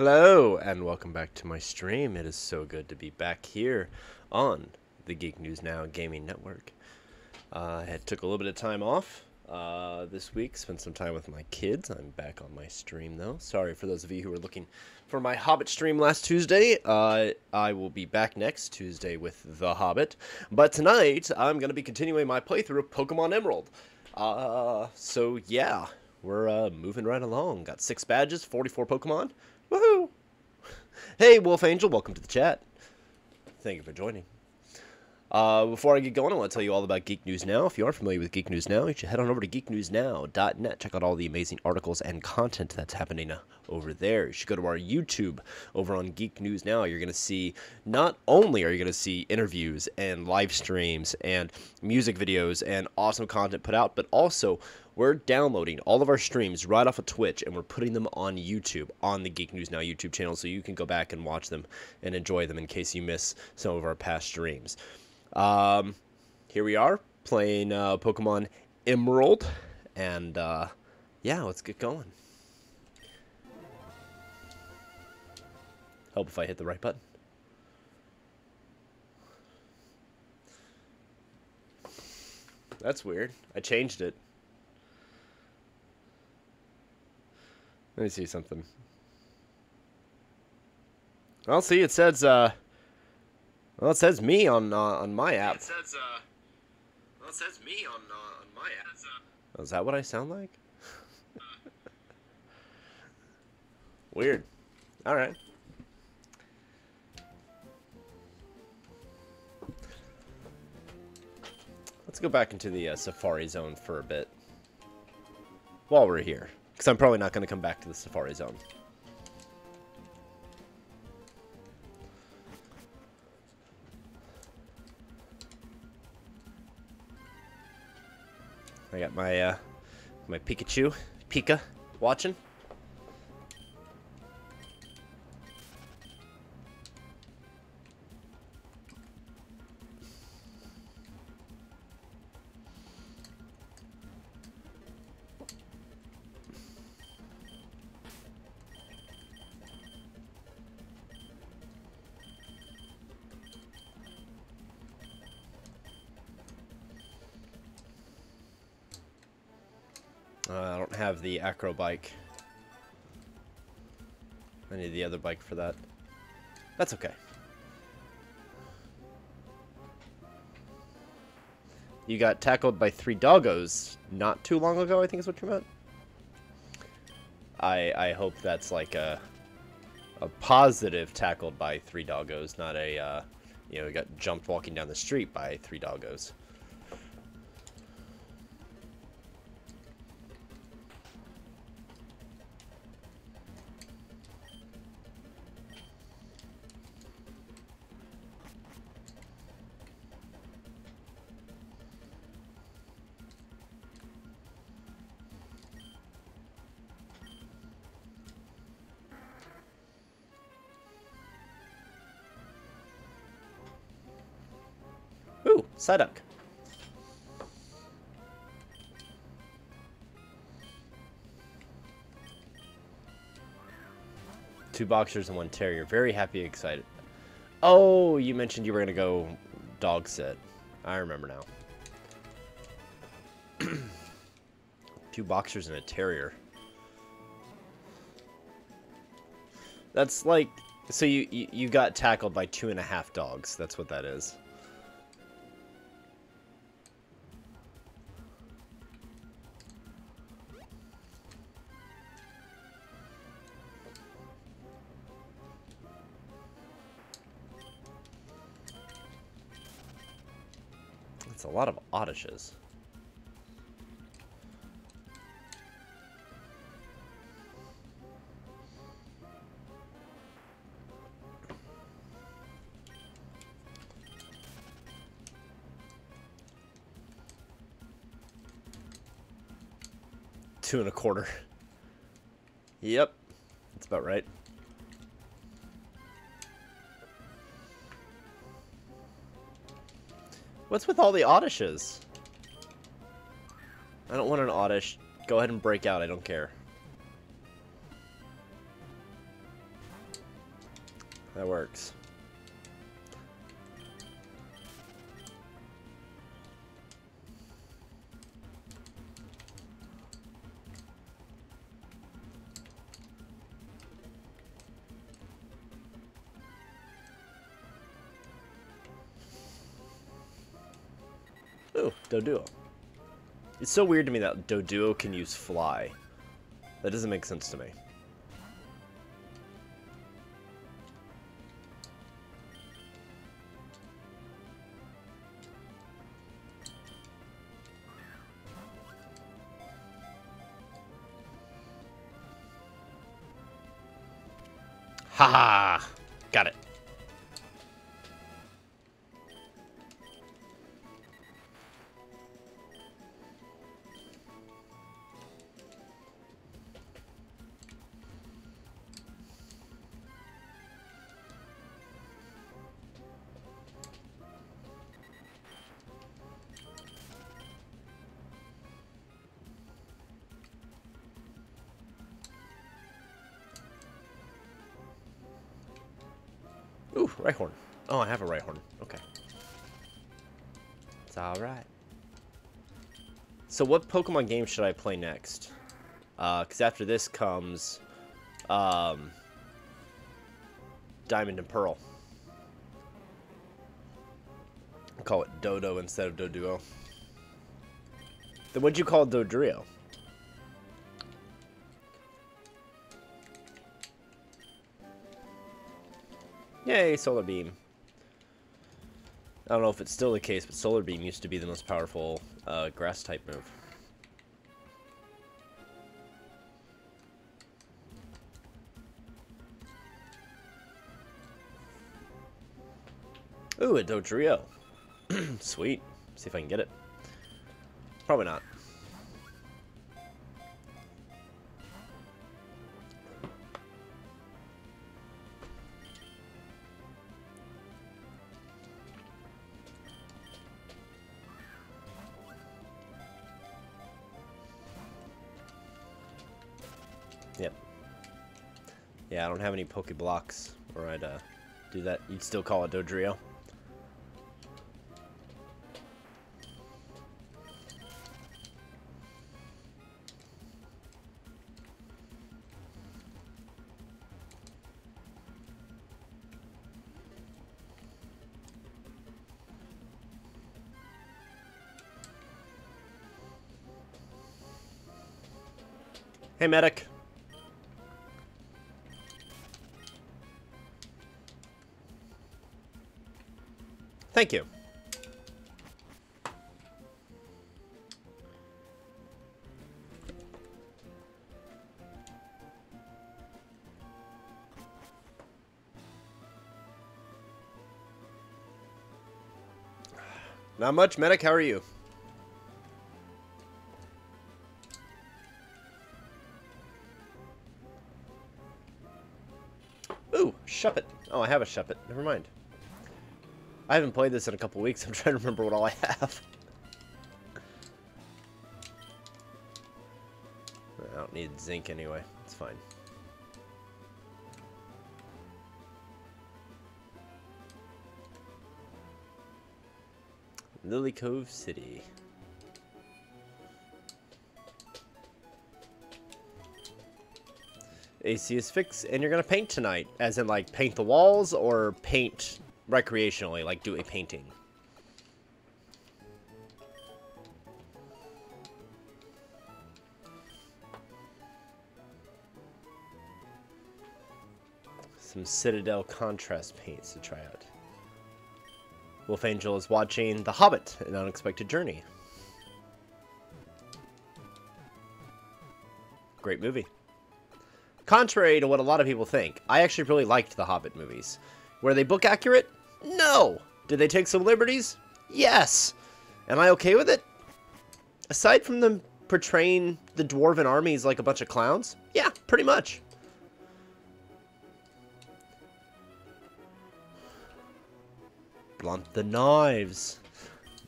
Hello and welcome back to my stream. It is so good to be back here on the Geek News Now Gaming Network. I took a little bit of time off this week, spent some time with my kids. I'm back on my stream though. Sorry for those of you who were looking for my Hobbit stream last Tuesday. I will be back next Tuesday with The Hobbit. But tonight, I'm going to be continuing my playthrough of Pokemon Emerald. So yeah, we're moving right along. Got 6 badges, 44 Pokemon. Woohoo! Hey, Wolf Angel, welcome to the chat. Thank you for joining. Before I get going, I want to tell you all about Geek News Now. If you aren't familiar with Geek News Now, you should head on over to geeknewsnow.net. Check out all the amazing articles and content that's happening over there. You should go to our YouTube over on Geek News Now. You're going to see, not only are you going to see interviews and live streams and music videos and awesome content put out, but also we're downloading all of our streams right off of Twitch, and we're putting them on YouTube, on the Geek News Now YouTube channel, so you can go back and watch them and enjoy them in case you miss some of our past streams. Here we are, playing Pokemon Emerald, and yeah, let's get going. Hope if I hit the right button. That's weird. I changed it. Let me see something. Well, see, it says, well, it says me on my app. It says, well, it says me on my app. Oh, is that what I sound like? Weird. All right. Let's go back into the Safari Zone for a bit while we're here, because I'm probably not going to come back to the Safari Zone. I got my my Pika watching. I don't have the acro bike. I need the other bike for that. That's okay. You got tackled by 3 doggos not too long ago, I think is what you meant. I hope that's like a positive tackled by 3 doggos, not a, you know, you got jumped walking down the street by 3 doggos. Ooh, Psyduck. Two boxers and 1 terrier. Very happy, excited. Oh, you mentioned you were gonna go dog sit. I remember now. 2 boxers and a terrier. That's like, so you got tackled by 2.5 dogs. That's what that is. It's a lot of Oddishes. $2.25. Yep, that's about right. What's with all the Oddishes? I don't want an Oddish. Go ahead and break out, I don't care. That works. Ooh, Doduo. It's so weird to me that Doduo can use Fly. That doesn't make sense to me. Ha! Got it. Ooh, Rhyhorn. Oh, I have a Rhyhorn. Okay. It's alright. So what Pokemon game should I play next? Because after this comes Diamond and Pearl. I'll call it Dodo instead of Doduo. Then what'd you call Dodrio? Yay, Solar Beam. I don't know if it's still the case, but Solar Beam used to be the most powerful grass-type move. Ooh, a Dodrio. Sweet. See if I can get it. Probably not. Yep. Yeah, I don't have any Pokeblocks, or I'd do that. You'd still call it Dodrio. Hey, medic. Thank you. Not much, medic. How are you? Ooh, Shuppet. Oh, I have a Shuppet. Never mind. I haven't played this in a couple weeks. I'm trying to remember what all I have. I don't need zinc anyway. It's fine. Lily Cove City. AC is fixed, and you're gonna paint tonight. As in, like, paint the walls, or paint recreationally, like do a painting? Some Citadel contrast paints to try out. Wolf Angel is watching The Hobbit, An Unexpected Journey. Great movie. Contrary to what a lot of people think, I actually really liked the Hobbit movies. Were they book accurate? No! Did they take some liberties? Yes! Am I okay with it? Aside from them portraying the dwarven armies like a bunch of clowns? Yeah, pretty much. Blunt the knives.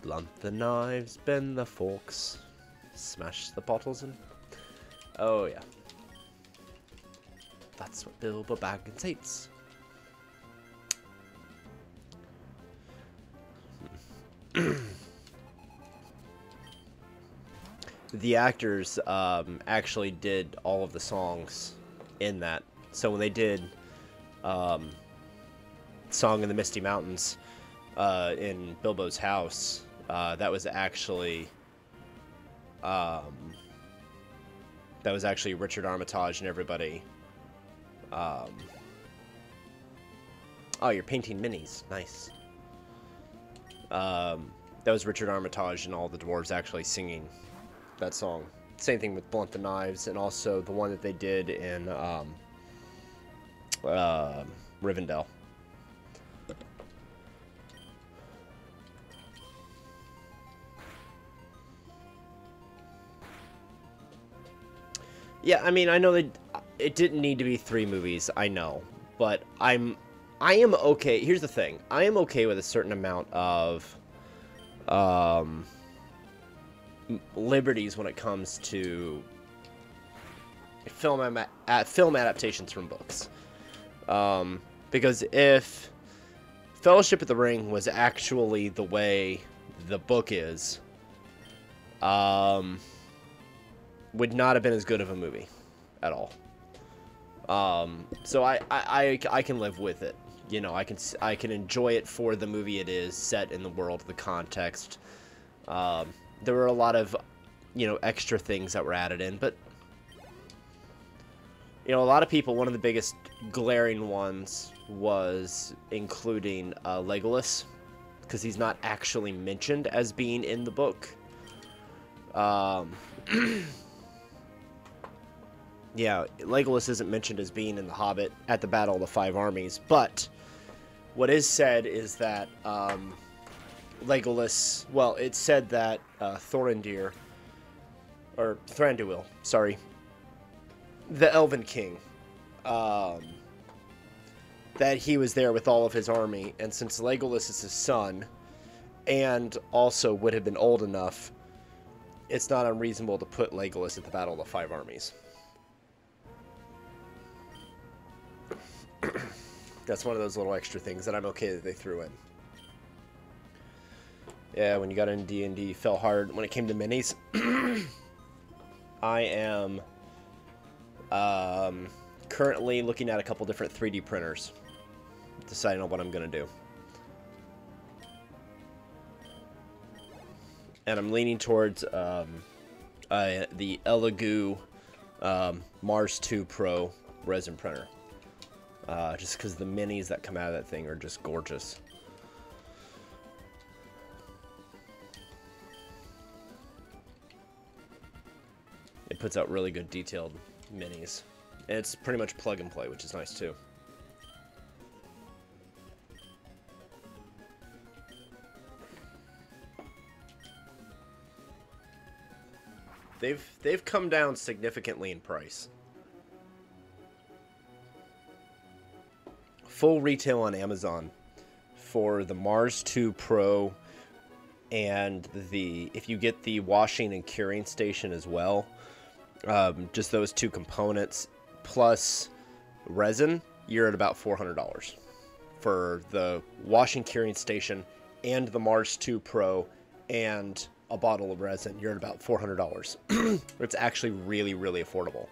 Blunt the knives, bend the forks. Smash the bottles and... Oh, yeah. That's what Bilbo Baggins hates. the actors actually did all of the songs in that. So when they did Song in the Misty Mountains in Bilbo's house, that was actually Richard Armitage and everybody. Oh, you're painting minis. Nice. That was Richard Armitage and all the dwarves actually singing that song. Same thing with Blunt the Knives, and also the one that they did in Rivendell. Yeah, I mean, I know that it didn't need to be 3 movies, I know, but I am okay. Here's the thing. I am okay with a certain amount of liberties when it comes to film adaptations from books. Because if Fellowship of the Ring was actually the way the book is, would not have been as good of a movie at all. So I can live with it. You know, I can enjoy it for the movie it is, set in the world, the context. There were a lot of, you know, extra things that were added in, but you know, a lot of people, one of the biggest glaring ones was including Legolas, because he's not actually mentioned as being in the book. Yeah, Legolas isn't mentioned as being in The Hobbit at the Battle of the Five Armies, but what is said is that Legolas, well, it's said that Thranduil, sorry, the Elven King, that he was there with all of his army, and since Legolas is his son, and also would have been old enough, it's not unreasonable to put Legolas at the Battle of the Five Armies. That's one of those little extra things that I'm okay that they threw in. Yeah, when you got into D&D, fell hard when it came to minis. I am currently looking at a couple different 3D printers, deciding on what I'm going to do. And I'm leaning towards the Elegoo Mars 2 Pro resin printer. Just because the minis that come out of that thing are just gorgeous. It puts out really good detailed minis. And it's pretty much plug and play, which is nice too. They've come down significantly in price. Full retail on Amazon for the Mars 2 Pro and if you get the washing and curing station as well, just those 2 components plus resin, you're at about $400 for the washing curing station and the Mars 2 Pro and a bottle of resin. You're at about $400. It's actually really, really affordable.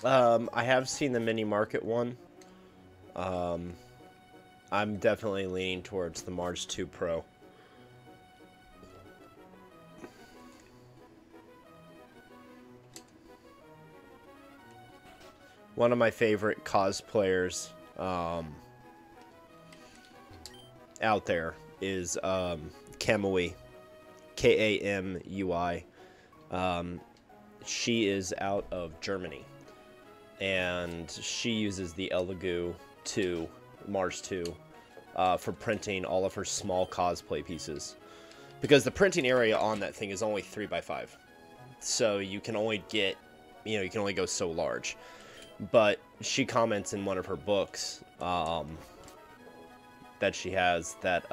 I have seen the mini market one. I'm definitely leaning towards the Mars 2 Pro. One of my favorite cosplayers out there is Kamui, Kamui. She is out of Germany, and she uses the Elegoo 2, Mars 2, for printing all of her small cosplay pieces. Because the printing area on that thing is only 3x5. So you can only get, you can only go so large. But she comments in one of her books that she has that,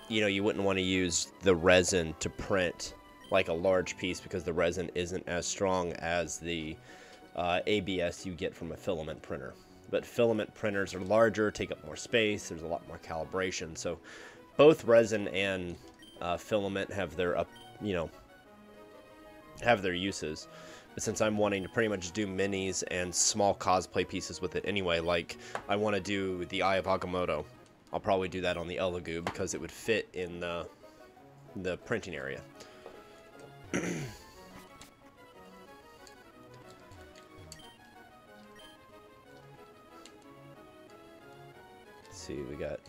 you wouldn't want to use the resin to print like a large piece because the resin isn't as strong as the ABS you get from a filament printer. But filament printers are larger, take up more space, there's a lot more calibration. So both resin and filament have their have their uses. But since I'm wanting to pretty much do minis and small cosplay pieces with it anyway, like I want to do the Eye of Agamotto, I'll probably do that on the Elegoo because it would fit in the printing area. Let's see, we got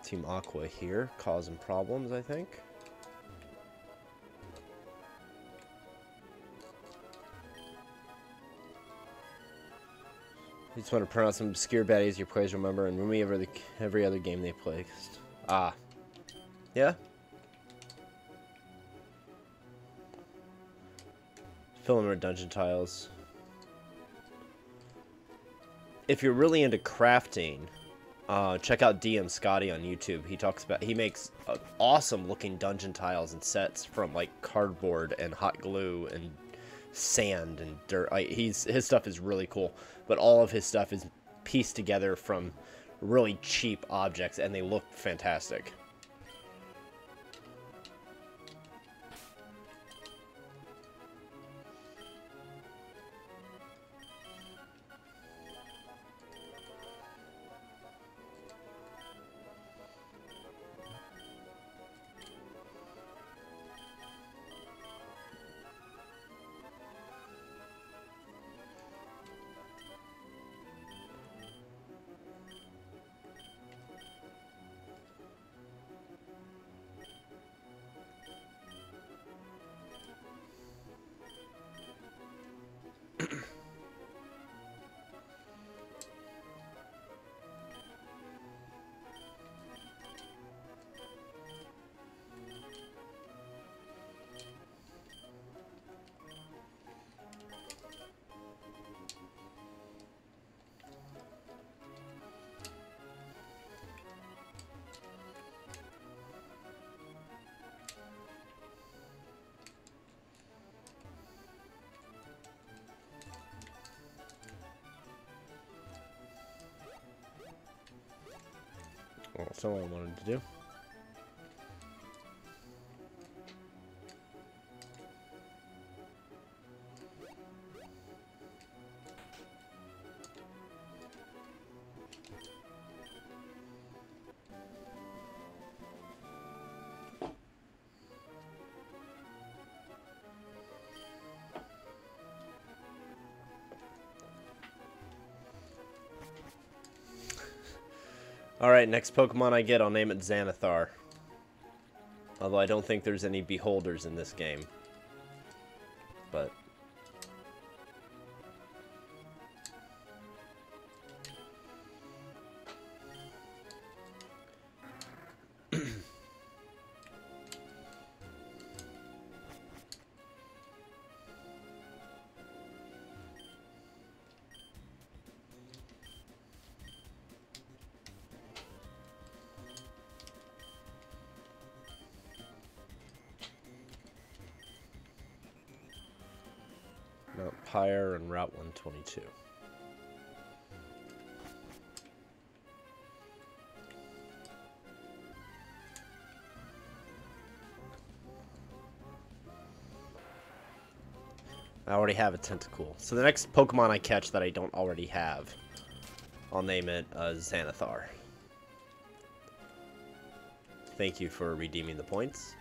Team Aqua here causing problems, I think. You just want to print out some obscure baddies your players remember and remember every other game they play. Ah. Yeah? Filament dungeon tiles. If you're really into crafting, check out DM Scotty on YouTube. He makes awesome looking dungeon tiles and sets from like cardboard and hot glue and sand and dirt. His stuff is really cool, but all of his stuff is pieced together from really cheap objects and they look fantastic. Well, that's all I wanted to do. Alright, next Pokemon I get, I'll name it Xanathar. Although I don't think there's any beholders in this game. But... Mount Pyre and Route 122. I already have a Tentacool. So the next Pokemon I catch that I don't already have, I'll name it Xanathar. Thank you for redeeming the points.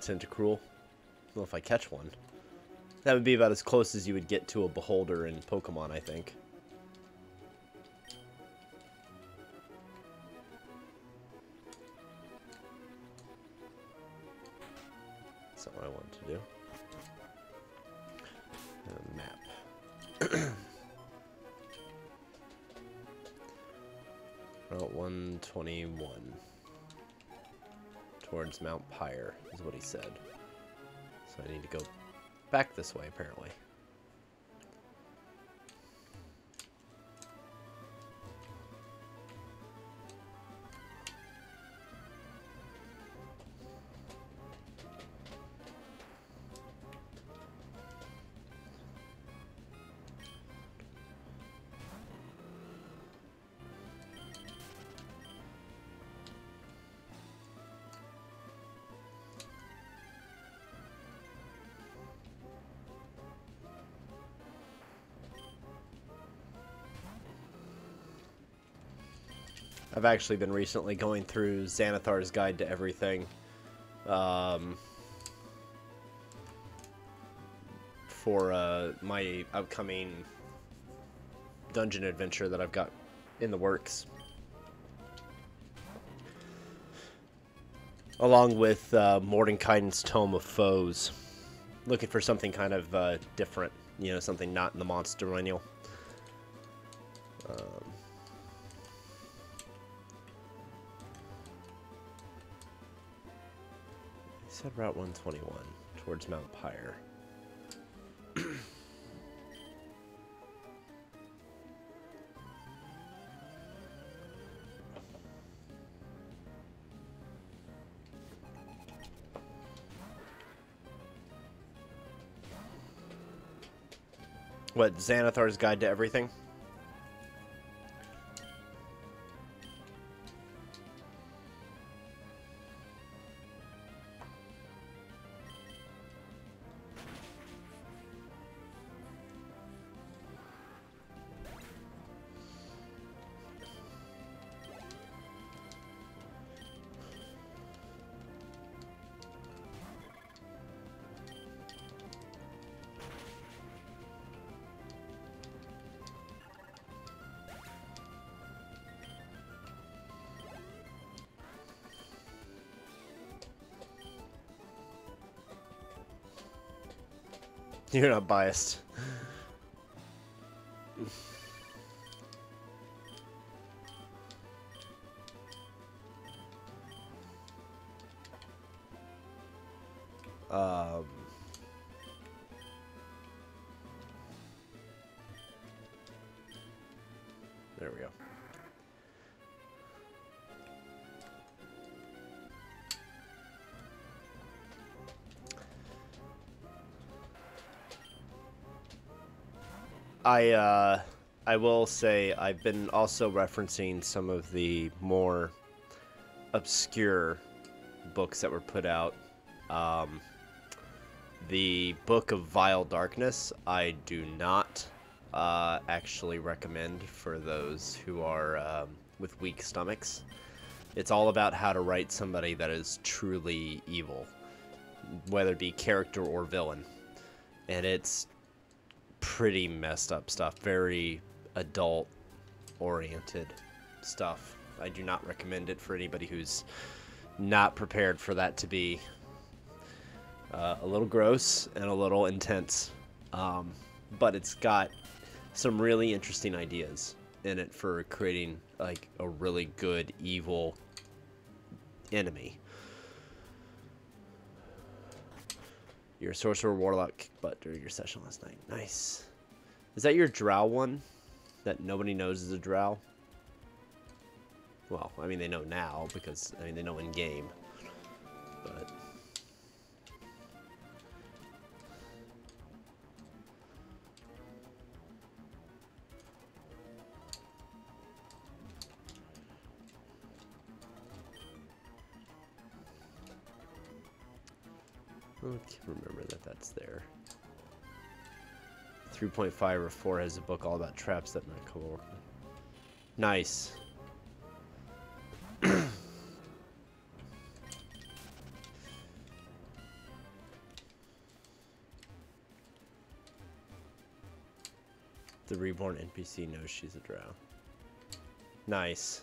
Tentacruel. Well, if I catch one. That would be about as close as you would get to a Beholder in Pokemon, I think. That's not what I wanted to do. Map. Route 121. Towards Mount Pyre, is what he said. So I need to go back this way, apparently. I've actually been recently going through Xanathar's Guide to Everything for my upcoming dungeon adventure that I've got in the works. Along with Mordenkainen's Tome of Foes. Looking for something kind of different, you know, something not in the monster manual. Said Route 121 towards Mount Pyre. What, Xanathar's Guide to Everything? You're not biased. There we go. I will say I've been also referencing some of the more obscure books that were put out. The Book of Vile Darkness, I do not actually recommend for those who are with weak stomachs. It's all about how to write somebody that is truly evil, whether it be character or villain. And it's pretty messed up stuff, very adult oriented stuff. I do not recommend it for anybody who's not prepared for that to be a little gross and a little intense, but it's got some really interesting ideas in it for creating like a really good evil enemy. Your sorcerer warlock kicked butt during your session last night. Nice. Is that your drow one? That nobody knows is a drow? Well, I mean, they know now because, I mean, they know in game. But... I can't remember that that's there. 3.5 or 4 has a book all about traps that might come over. Nice. The reborn NPC knows she's a drow. Nice.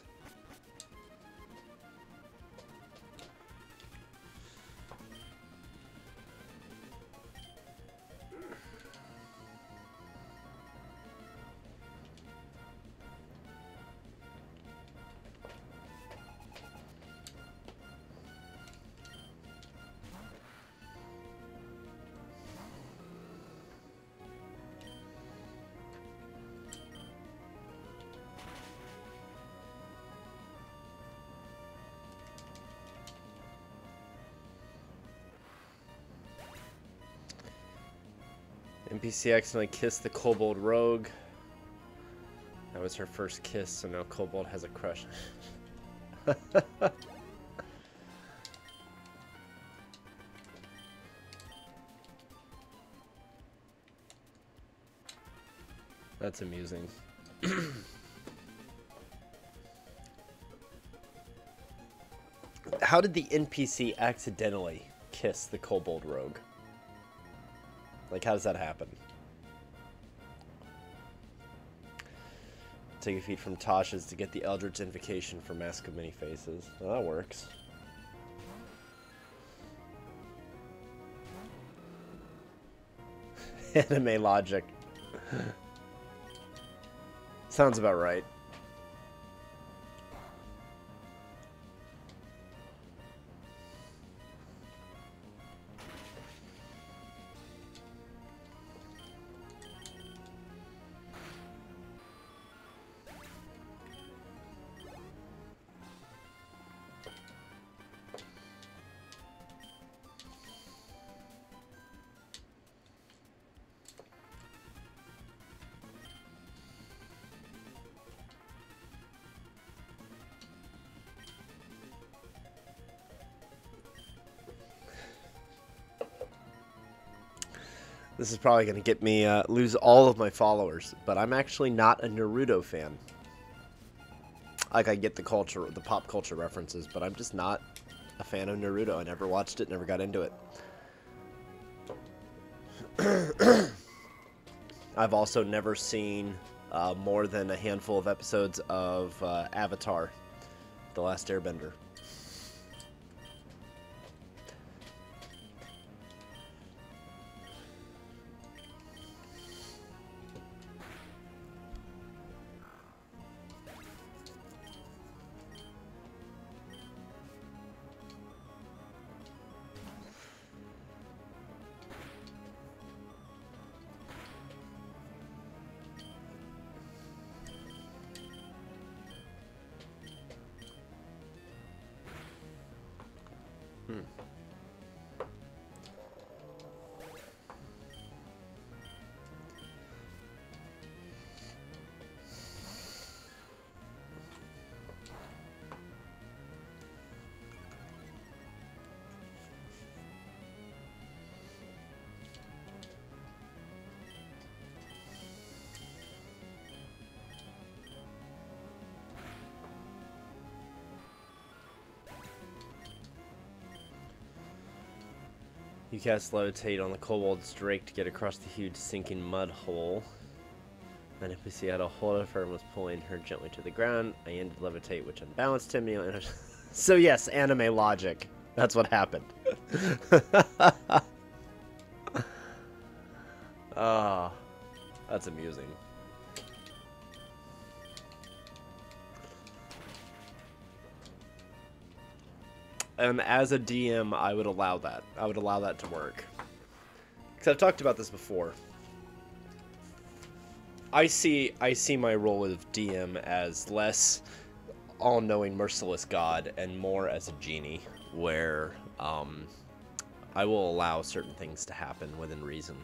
NPC accidentally kissed the kobold rogue. That was her first kiss, so now kobold has a crush. That's amusing. How did the NPC accidentally kiss the kobold rogue? Like, how does that happen? Take a feat from Tasha's to get the Eldritch Invocation for Mask of Many Faces. Well, that works. Anime logic. Sounds about right. This is probably going to get me lose all of my followers, but I'm actually not a Naruto fan. Like, I get the culture, the pop culture references, but I'm just not a fan of Naruto. I never watched it, never got into it. I've also never seen more than a handful of episodes of Avatar, The Last Airbender. You cast Levitate on the Kobold's Drake to get across the huge sinking mud hole. An NPC had a hold of her and was pulling her gently to the ground. I ended Levitate, which unbalanced him. So yes, anime logic. That's what happened. Ah, that's amusing. And as a DM, I would allow that. I would allow that to work. because I've talked about this before. I see my role of DM as less all-knowing, merciless God, and more as a genie, where I will allow certain things to happen within reason,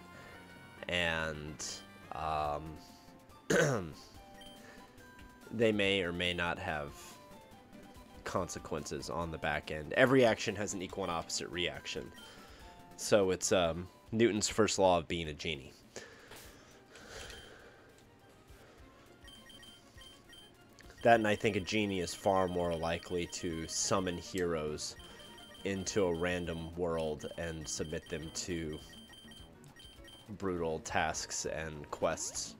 and they may or may not have consequences on the back end. Every action has an equal and opposite reaction, so it's Newton's first law of being a genie. That, and I think a genie is far more likely to summon heroes into a random world and submit them to brutal tasks and quests.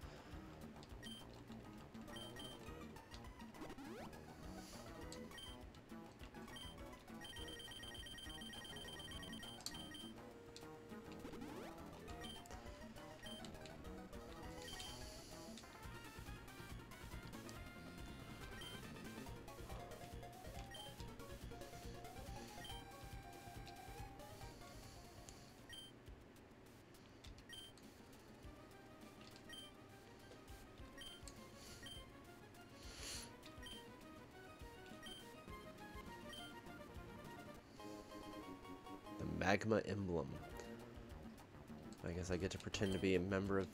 Magma emblem. I guess I get to pretend to be a member of...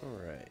Alright.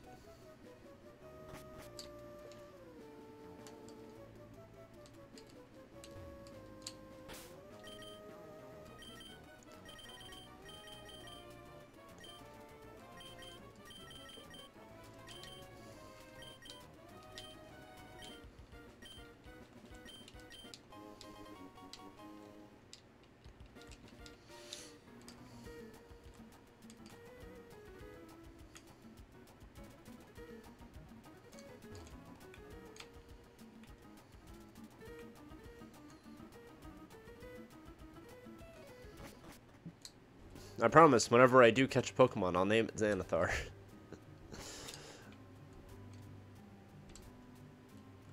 I promise, whenever I do catch a Pokemon, I'll name it Xanathar.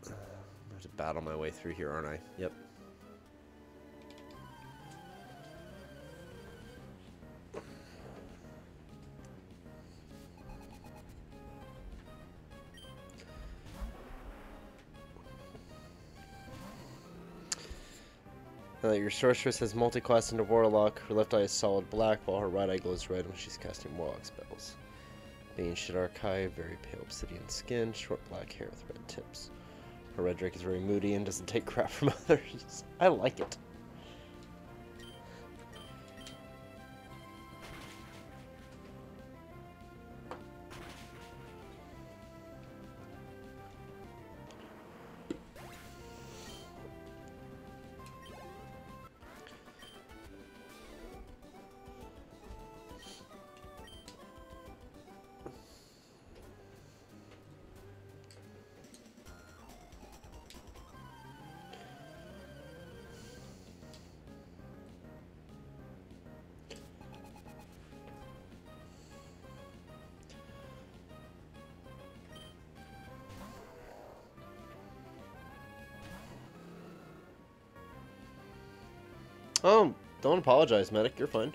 I have to battle my way through here, aren't I? Yep. Your sorceress has multi-class into Warlock. Her left eye is solid black, while her right eye glows red when she's casting Warlock spells. The Ancient Archive, very pale obsidian skin, short black hair with red tips. Her red drake is very moody and doesn't take crap from others. I like it. Oh, don't apologize, Medic. You're fine.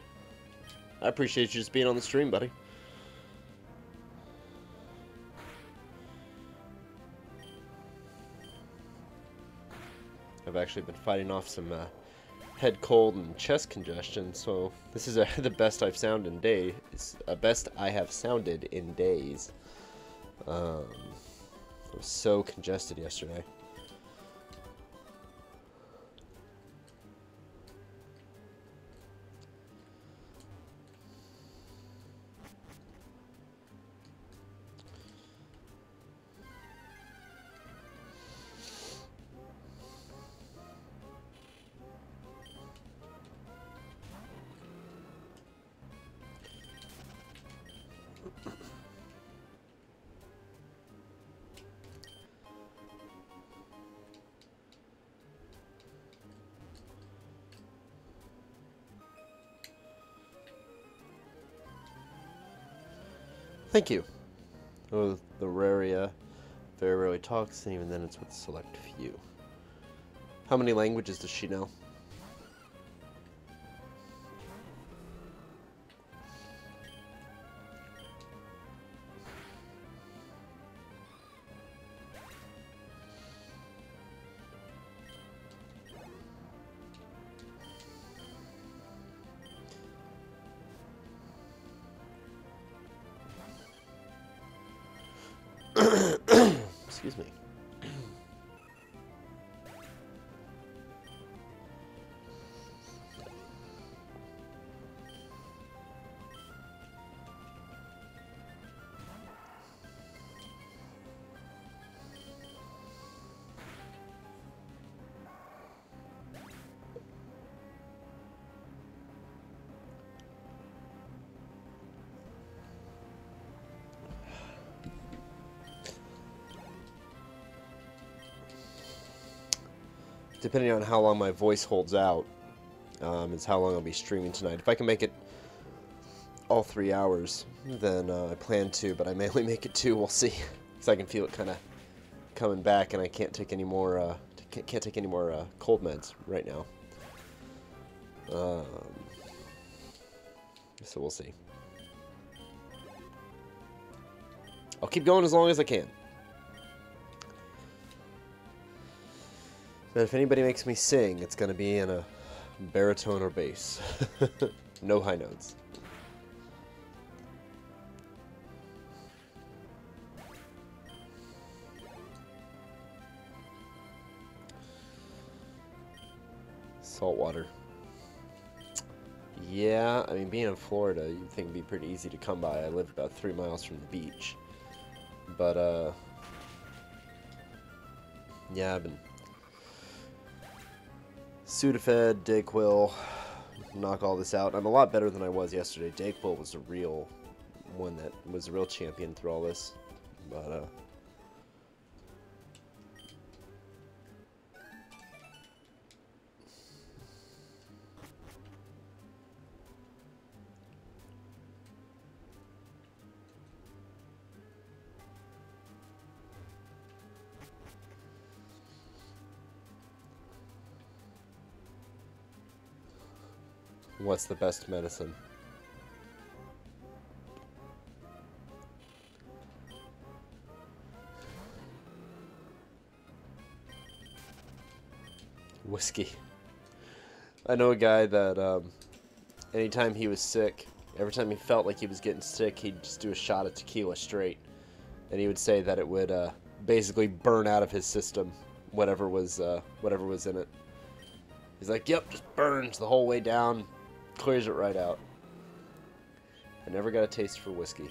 I appreciate you just being on the stream, buddy. I've actually been fighting off some head cold and chest congestion, so this is the best I've sounded in days. It's best I have sounded in days. I was so congested yesterday. Thank you. Oh, the Raria very rarely talks, and even then it's with a select few. How many languages does she know? Excuse me. Depending on how long my voice holds out, is how long I'll be streaming tonight. If I can make it all 3 hours, then I plan to, but I may only make it 2. We'll see, because I can feel it kind of coming back, and I can't take any more. Can't take any more cold meds right now. So we'll see. I'll keep going as long as I can. But if anybody makes me sing, it's going to be in a baritone or bass. No high notes. Saltwater. Yeah, I mean, being in Florida, you'd think it'd be pretty easy to come by. I live about 3 miles from the beach. But, yeah, I've been Sudafed, Dayquil, knock all this out. I'm a lot better than I was yesterday. Dayquil was the real one that was the real champion through all this. But, what's the best medicine? Whiskey. I know a guy that anytime he was sick, every time he felt like he was getting sick, he'd just do a shot of tequila straight. And he would say that it would basically burn out of his system whatever was in it. He's like, yep, just burns the whole way down. Clears it right out. I never got a taste for whiskey.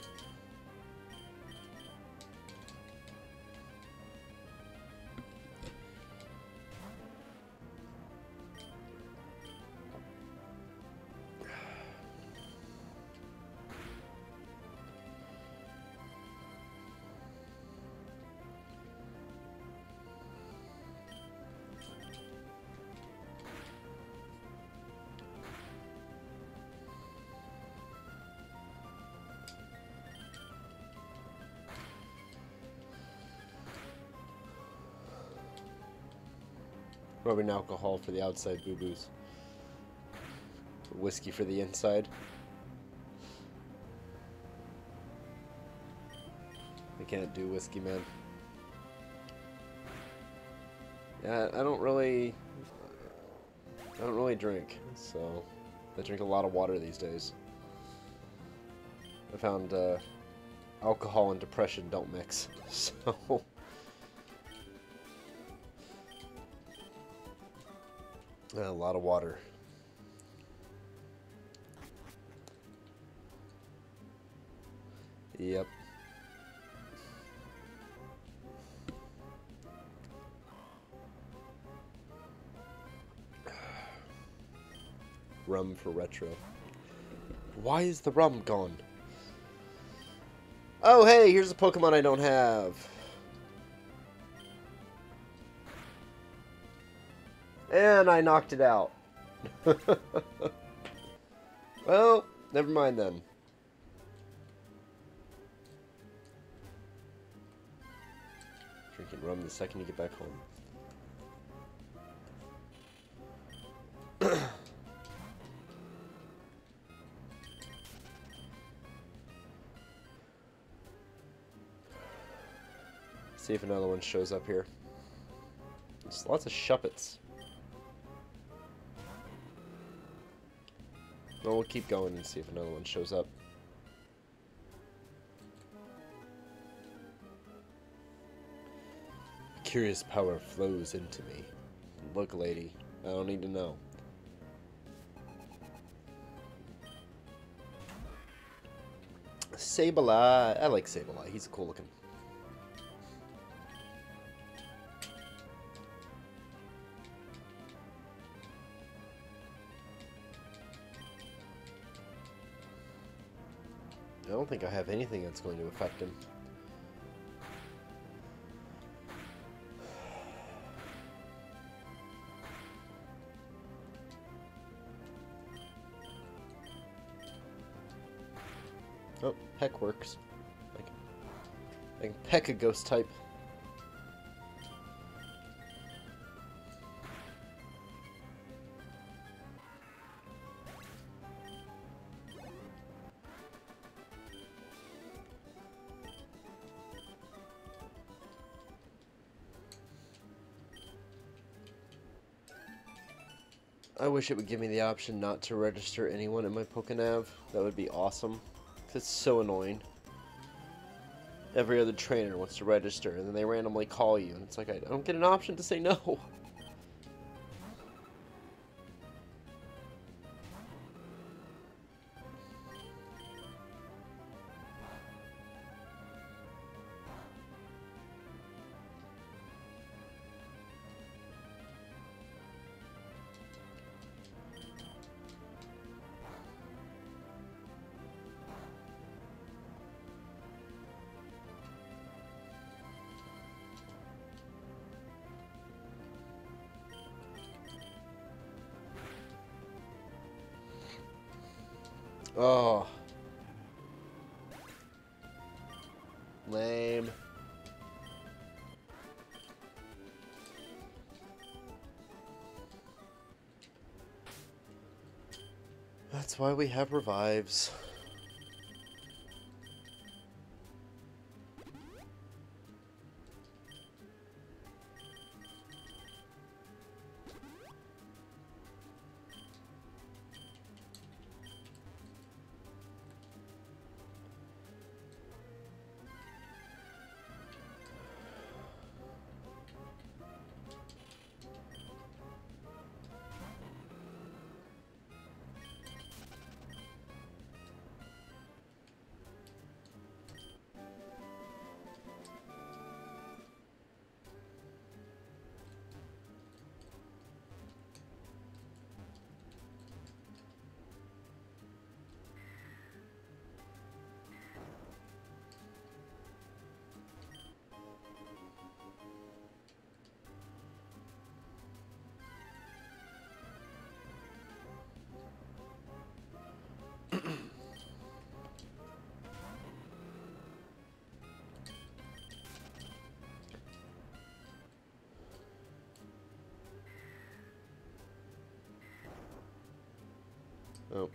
Rubbing alcohol for the outside boo-boos. Whiskey for the inside. I can't do whiskey, man. Yeah, I don't really drink, so I drink a lot of water these days. I found alcohol and depression don't mix, so a lot of water. Yep. Rum for retro. Why is the rum gone? Oh, hey, here's a Pokemon I don't have. And I knocked it out. Well, never mind then. from the second you get back home. See if another one shows up here. There's lots of Shuppets. Well, we'll keep going and see if another one shows up. Curious power flows into me. Look, lady, I don't need to know. Sableye. I like Sableye. He's cool looking. I don't think I have anything that's going to affect him. Oh, Peck works. I can peck a ghost type. I wish it would give me the option not to register anyone in my POKeNav. That would be awesome. It's so annoying. Every other trainer wants to register, and then they randomly call you, and it's like, I don't get an option to say no. Oh. Lame. That's why we have revives. Oh.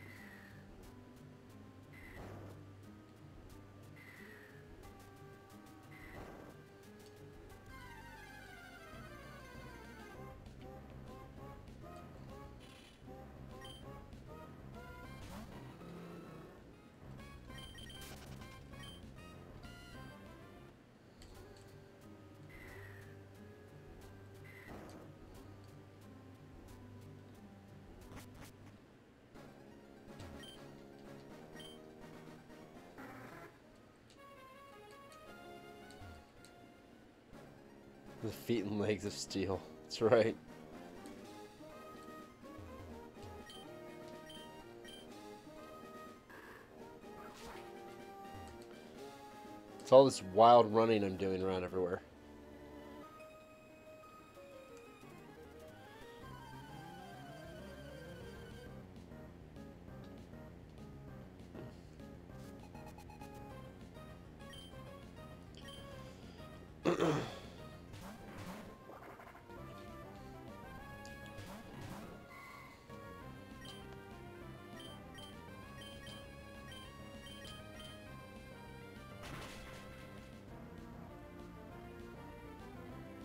The feet and legs of steel. That's right. It's all this wild running I'm doing around everywhere.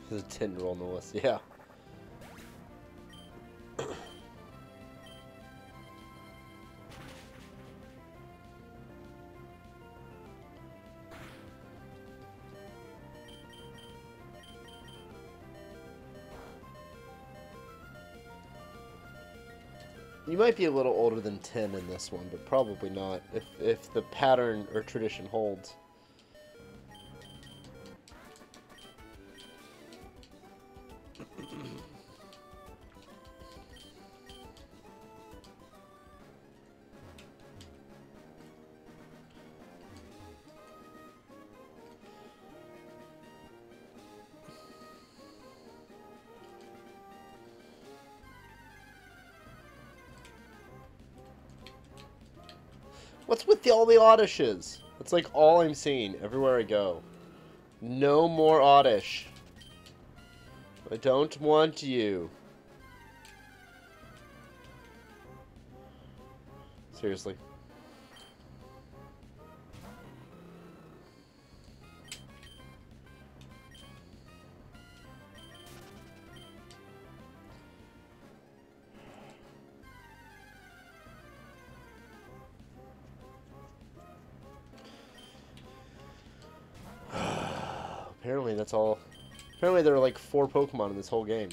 There's a 10-year-old on the list. Yeah. You might be a little older than 10 in this one, but probably not, if the pattern or tradition holds. What's with all the Oddishes? That's like all I'm seeing everywhere I go. No more Oddish. I don't want you. Seriously. Apparently that's all. Apparently there are like 4 Pokemon in this whole game.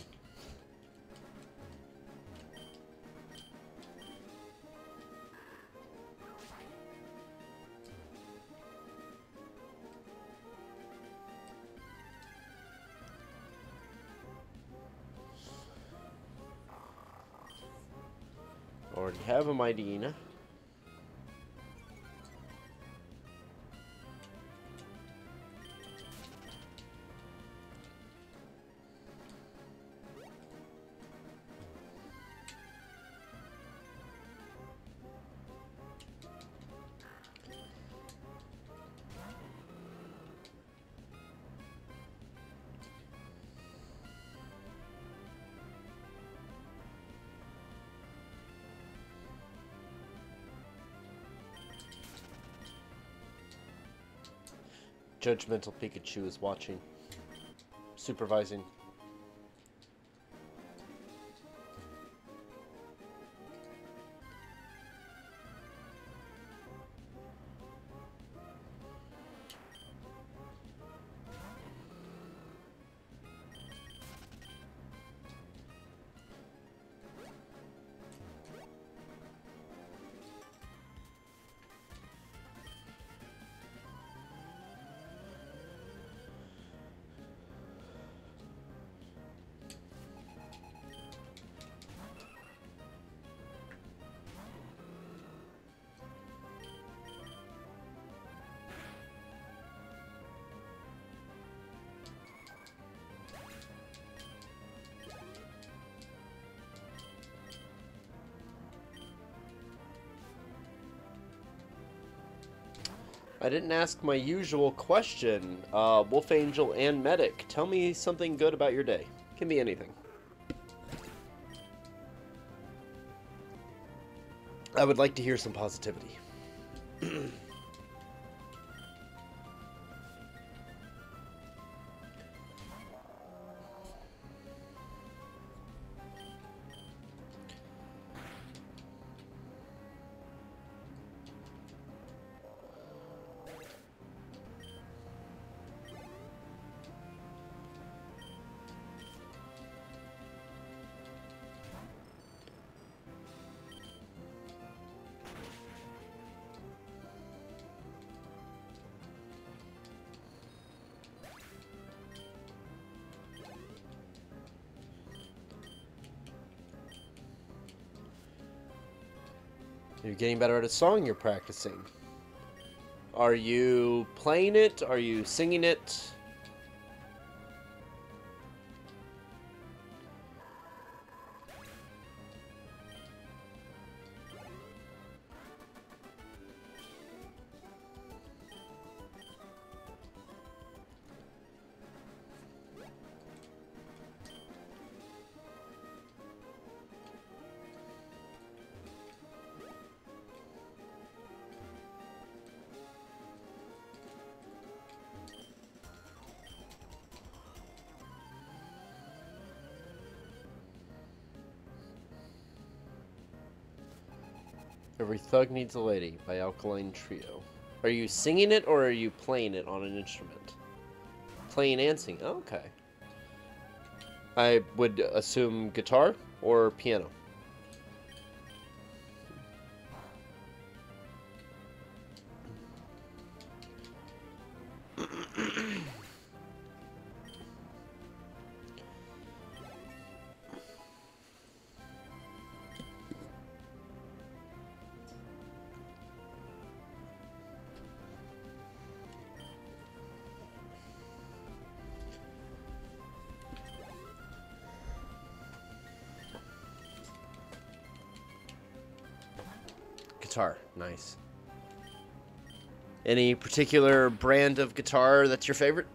Already have a Mightyena. Judgmental Pikachu is watching. Supervising. I didn't ask my usual question. Wolf Angel and Medic, tell me something good about your day. Can be anything. I would like to hear some positivity. You're getting better at a song you're practicing. Are you playing it? Are you singing it? Every Thug Needs a Lady by Alkaline Trio. Are you singing it or are you playing it on an instrument? Playing and singing. Oh, okay. I would assume guitar or piano. Guitar, nice. Any particular brand of guitar that's your favorite?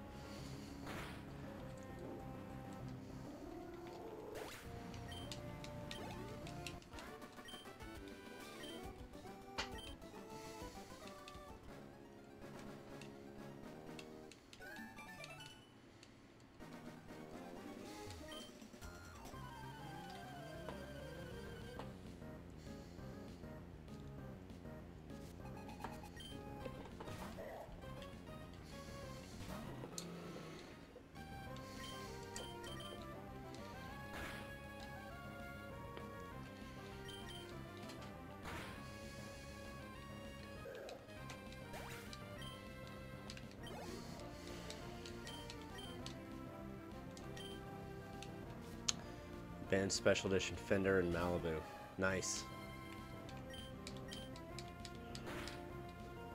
Band Special Edition Fender and Malibu. Nice.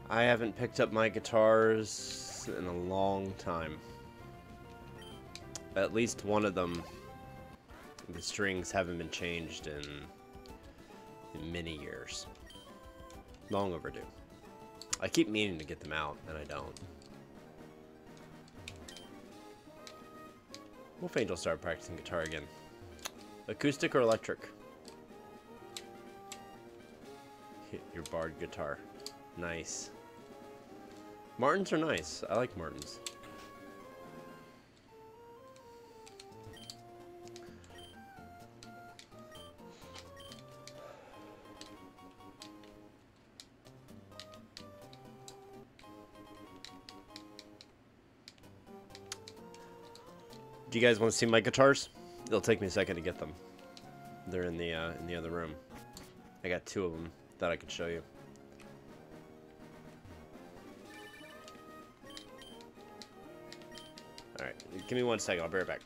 I haven't picked up my guitars in a long time. At least one of them, the strings haven't been changed in many years. Long overdue. I keep meaning to get them out, and I don't. Wolf Angel started practicing guitar again. Acoustic or electric? Hit your Bard guitar. Nice. Martins are nice. I like Martins. Do you guys want to see my guitars? It'll take me a second to get them. They're in the other room. I got two of them that I could show you. All right, give me 1 second. I'll be right back.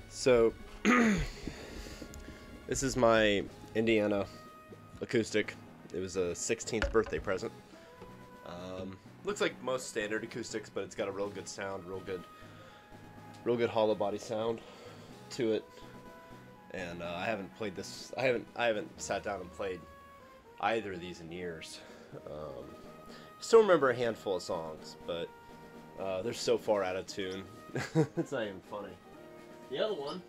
So, this is my Indiana acoustic. It was a 16th birthday present. Looks like most standard acoustics, but it's got a real good sound, real good hollow body sound to it. And I haven't played this. I haven't sat down and played either of these in years. Still remember a handful of songs, but they're so far out of tune. It's not even funny. The other one.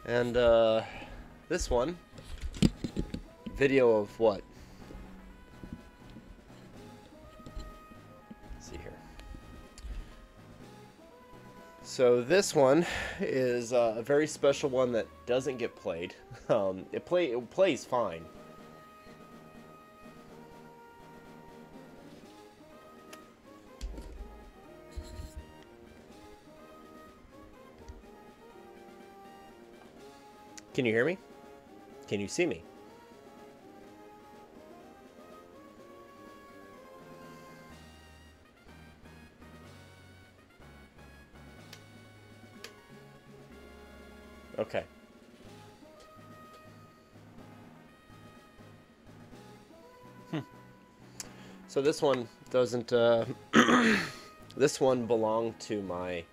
And this one, video of what? So this one is a very special one that doesn't get played. It plays fine. Can you hear me? Can you see me? Okay. So this one doesn't, this one belonged to my...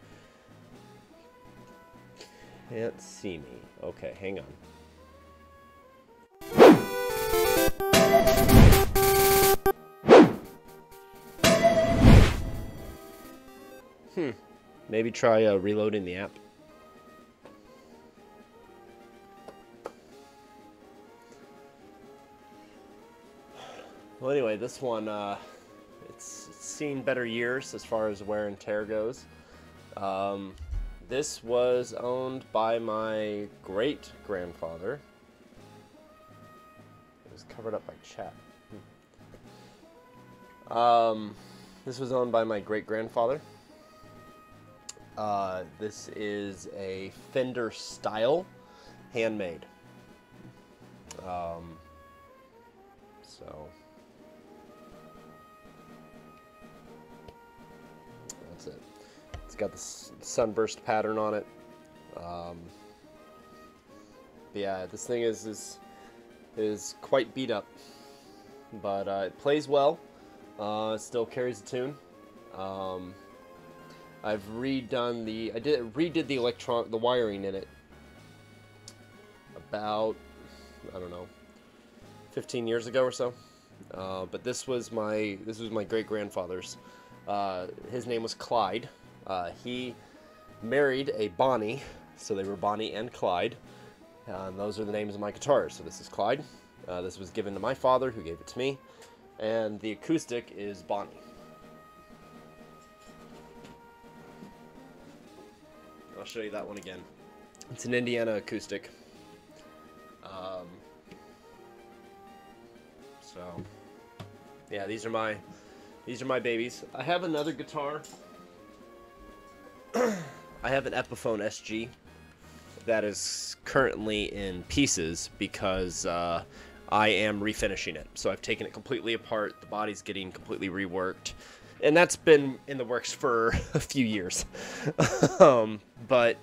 Can't see me. Okay, hang on. Maybe try reloading the app. Well, anyway, this one, it's seen better years as far as wear and tear goes. This was owned by my great-grandfather. It was covered up by chat. This was owned by my great-grandfather. This is a Fender style, handmade. So that's it. It's got the sunburst pattern on it. But yeah, this thing is quite beat up, but it plays well. Still carries a tune. I've redone redid the wiring in it about, I don't know, 15 years ago or so. But this was my great-grandfather's. His name was Clyde. He married a Bonnie, so they were Bonnie and Clyde. And those are the names of my guitars. So this is Clyde. This was given to my father, who gave it to me. And the acoustic is Bonnie. I'll show you that one again. It's an Indiana acoustic. So yeah, these are my babies. I have another guitar. I have an Epiphone SG that is currently in pieces because I am refinishing it. So I've taken it completely apart. The body's getting completely reworked. And that's been in the works for a few years. But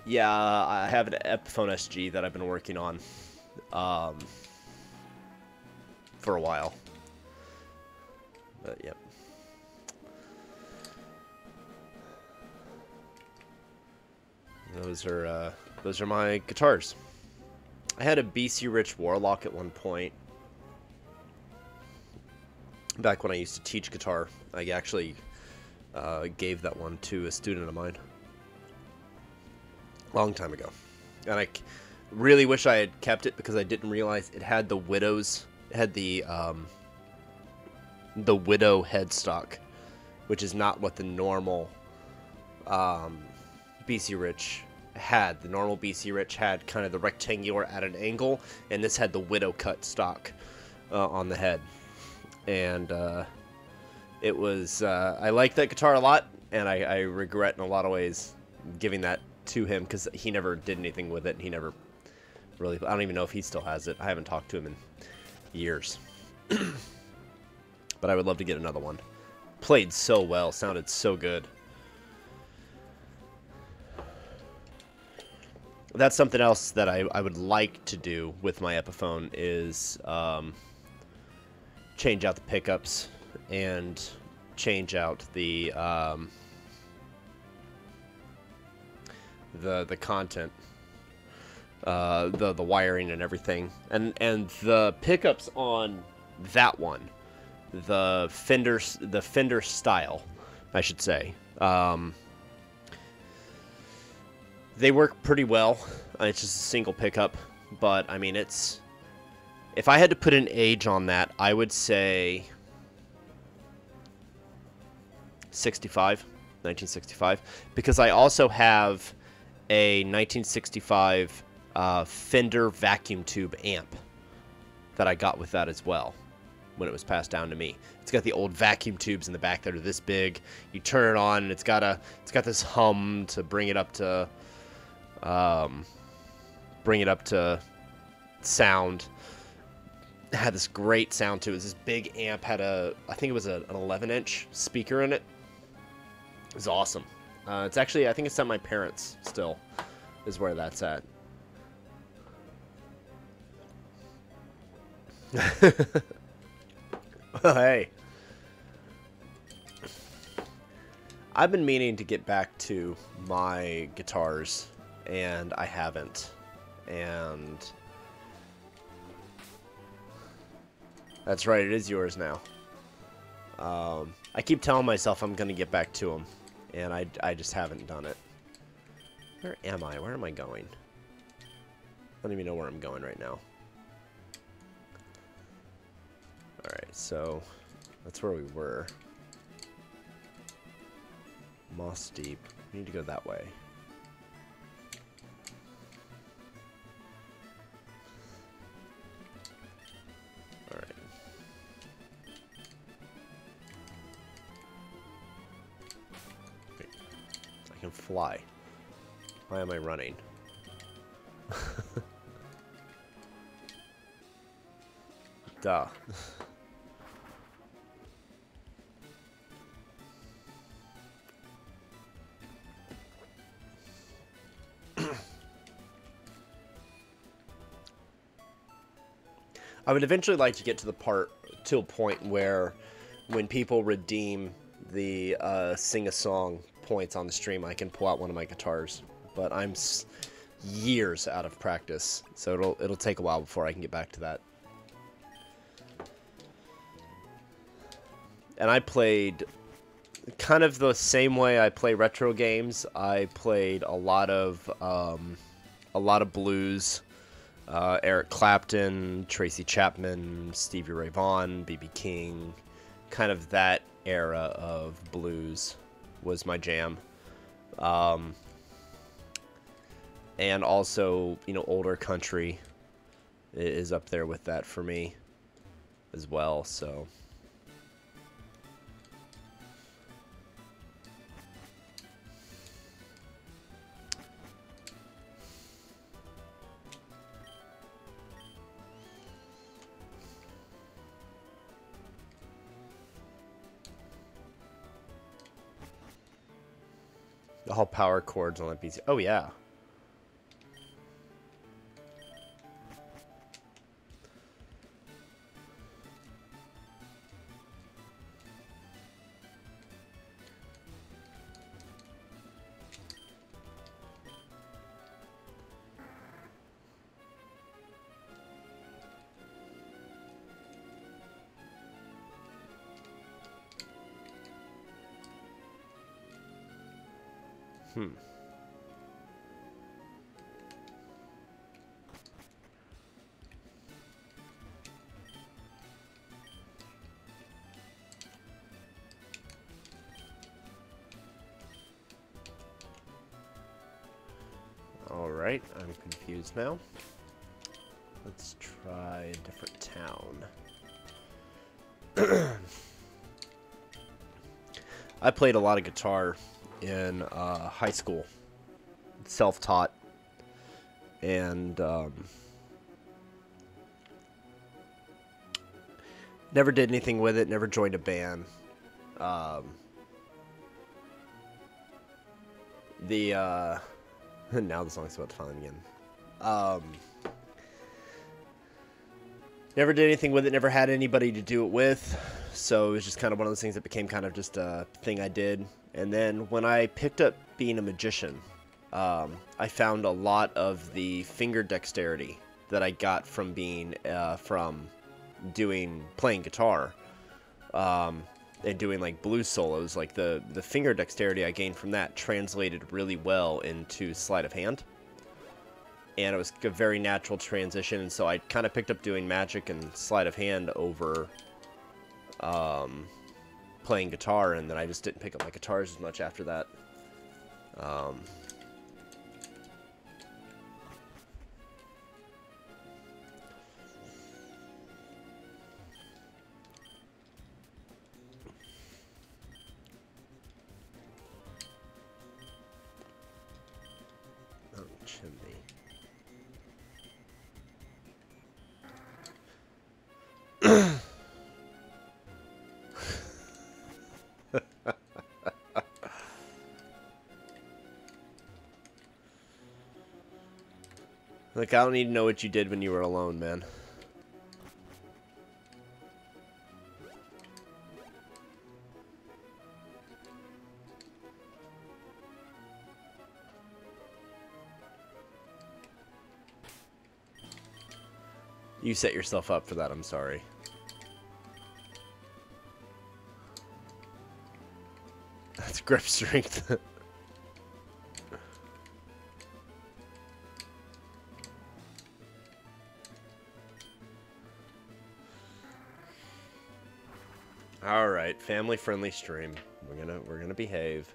yeah, I have an Epiphone SG that I've been working on for a while. But yep. Those are my guitars. I had a BC Rich Warlock at one point. Back when I used to teach guitar, I actually gave that one to a student of mine. Long time ago. And I really wish I had kept it because I didn't realize it had the widow's... It had the widow headstock, which is not what the normal BC Rich had. The normal BC Rich had kind of the rectangular at an angle, and this had the widow cut stock on the head. And it was... I like that guitar a lot, and I regret in a lot of ways giving that to him because he never did anything with it. He never really... I don't even know if he still has it. I haven't talked to him in years. But I would love to get another one. Played so well, sounded so good. That's something else that I would like to do with my Epiphone is change out the pickups and change out the content, the wiring and everything, and the pickups on that one, the Fender style, I should say. They work pretty well. It's just a single pickup, but I mean, it's... If I had to put an age on that, I would say 65. 1965, because I also have a 1965 Fender vacuum tube amp that I got with that as well when it was passed down to me. It's got the old vacuum tubes in the back that are this big. You turn it on and it's got this hum to bring it up to sound. It had this great sound to it. It was this big amp, had I think it was an 11-inch speaker in it. It was awesome. It's actually, I think it's at my parents' still, is where that's at. Well, hey. I've been meaning to get back to my guitars, and I haven't. And that's right, it is yours now. I keep telling myself I'm going to get back to them, and I just haven't done it. Where am I? Where am I going? I don't even know where I'm going right now. Alright, so that's where we were. Moss Deep. We need to go that way. Alright. I can fly. Why am I running? Duh. I would eventually like to get to a point where when people redeem the sing a song points on the stream, I can pull out one of my guitars. But I'm years out of practice, so it'll take a while before I can get back to that. And I played kind of the same way I play retro games. I played a lot of blues. Eric Clapton, Tracy Chapman, Stevie Ray Vaughan, B.B. King, kind of that era of blues was my jam. And also, you know, older country is up there with that for me as well, so. All power chords on that PC. Oh, yeah. Alright, I'm confused now. Let's try a different town. I played a lot of guitar in high school. Self-taught. And never did anything with it, never joined a band. Now the song's about to find again. Never did anything with it, never had anybody to do it with, so it was just kind of one of those things that became kind of just a thing I did. And then when I picked up being a magician, I found a lot of the finger dexterity that I got from being playing guitar, and doing like blues solos. Like the finger dexterity I gained from that translated really well into sleight of hand, and it was a very natural transition. And so I kind of picked up doing magic and sleight of hand over playing guitar, and then I just didn't pick up my guitars as much after that. Oh, chimney. Like, I don't need to know what you did when you were alone, man. You set yourself up for that, I'm sorry. That's grip strength. All right, family-friendly stream. We're gonna behave.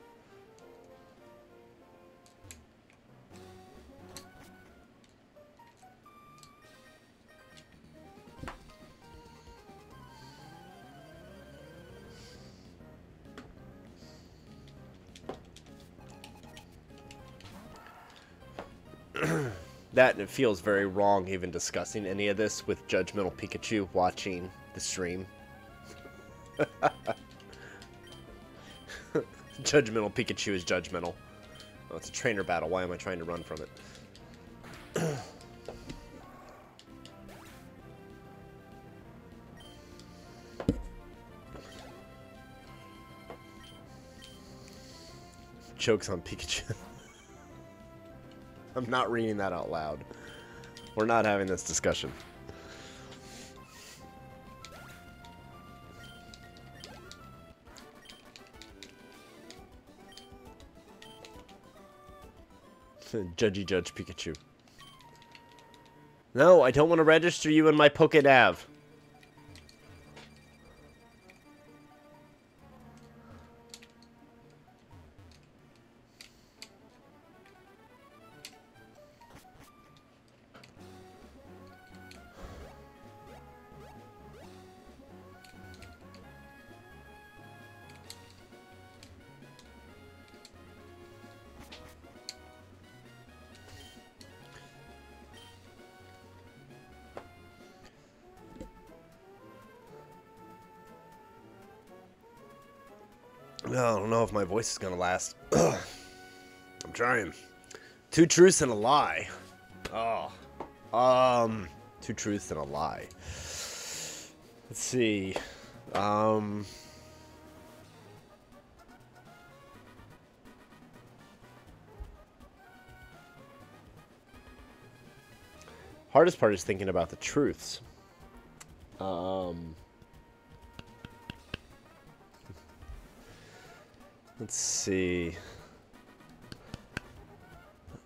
That, and it feels very wrong even discussing any of this with Judgmental Pikachu watching the stream. Judgmental Pikachu is judgmental. Oh, it's a trainer battle. Why am I trying to run from it? Jokes on Pikachu. I'm not reading that out loud. We're not having this discussion. Judgy Judge Pikachu. No, I don't want to register you in my PokeNav. I don't know if my voice is gonna last. Ugh. I'm trying. 2 truths and a lie. Oh. 2 truths and a lie. Let's see. Hardest part is thinking about the truths. Let's see.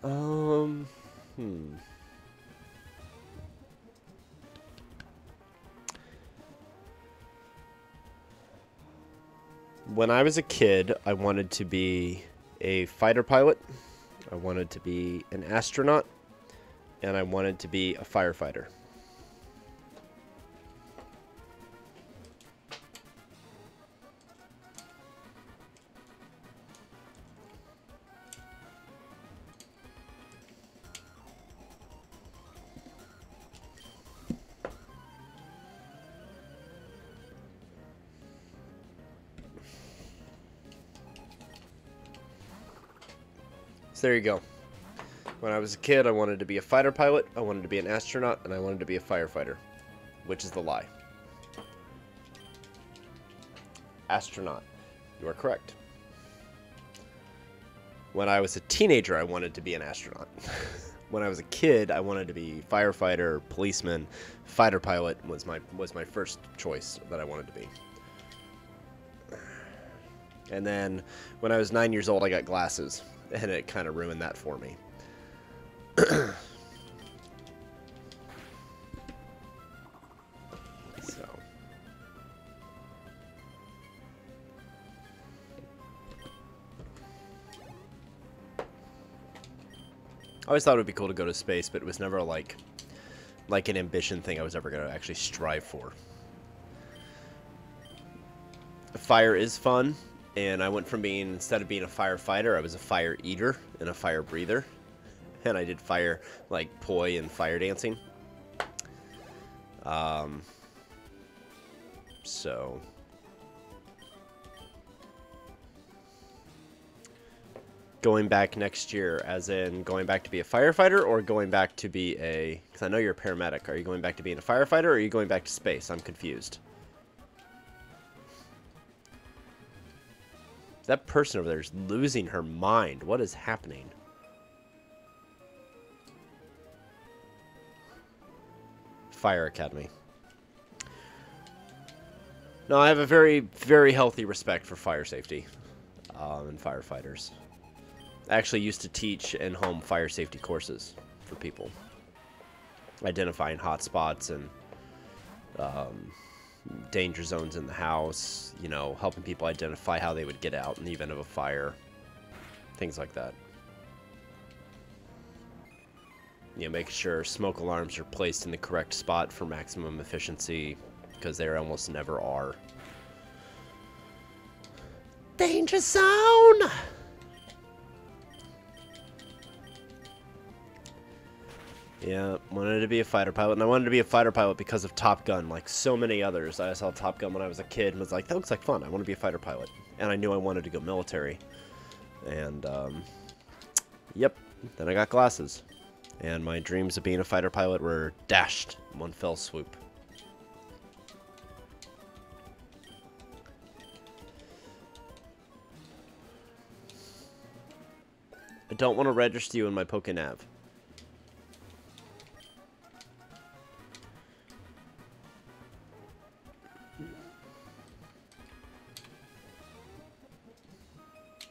When I was a kid, I wanted to be a fighter pilot, I wanted to be an astronaut, and I wanted to be a firefighter. So there you go. When I was a kid, I wanted to be a fighter pilot, I wanted to be an astronaut, and I wanted to be a firefighter. Which is the lie? Astronaut. You are correct. When I was a teenager, I wanted to be an astronaut. When I was a kid, I wanted to be firefighter, policeman, fighter pilot was my first choice that I wanted to be. And then when I was 9 years old, I got glasses, and it kind of ruined that for me. So. I always thought it would be cool to go to space, but it was never like an ambition thing I was ever going to actually strive for. Fire is fun, and I went from being, instead of being a firefighter, I was a fire eater and a fire breather. And I did fire, like, poi and fire dancing. So... Going back next year, as in going back to be a firefighter, or going back to be a... Because I know you're a paramedic. Are you going back to being a firefighter, or are you going back to space? I'm confused. That person over there is losing her mind. What is happening? Fire Academy. No, I have a very, very healthy respect for fire safety and firefighters. I actually used to teach in-home fire safety courses for people. Identifying hot spots and danger zones in the house, you know, helping people identify how they would get out in the event of a fire. Things like that. You know, making sure smoke alarms are placed in the correct spot for maximum efficiency, because they almost never are. Danger zone! Yeah, wanted to be a fighter pilot, and I wanted to be a fighter pilot because of Top Gun, like so many others. I saw Top Gun when I was a kid and was like, that looks like fun, I want to be a fighter pilot. And I knew I wanted to go military. And, yep, then I got glasses. And my dreams of being a fighter pilot were dashed in one fell swoop. I don't want to register you in my PokeNav.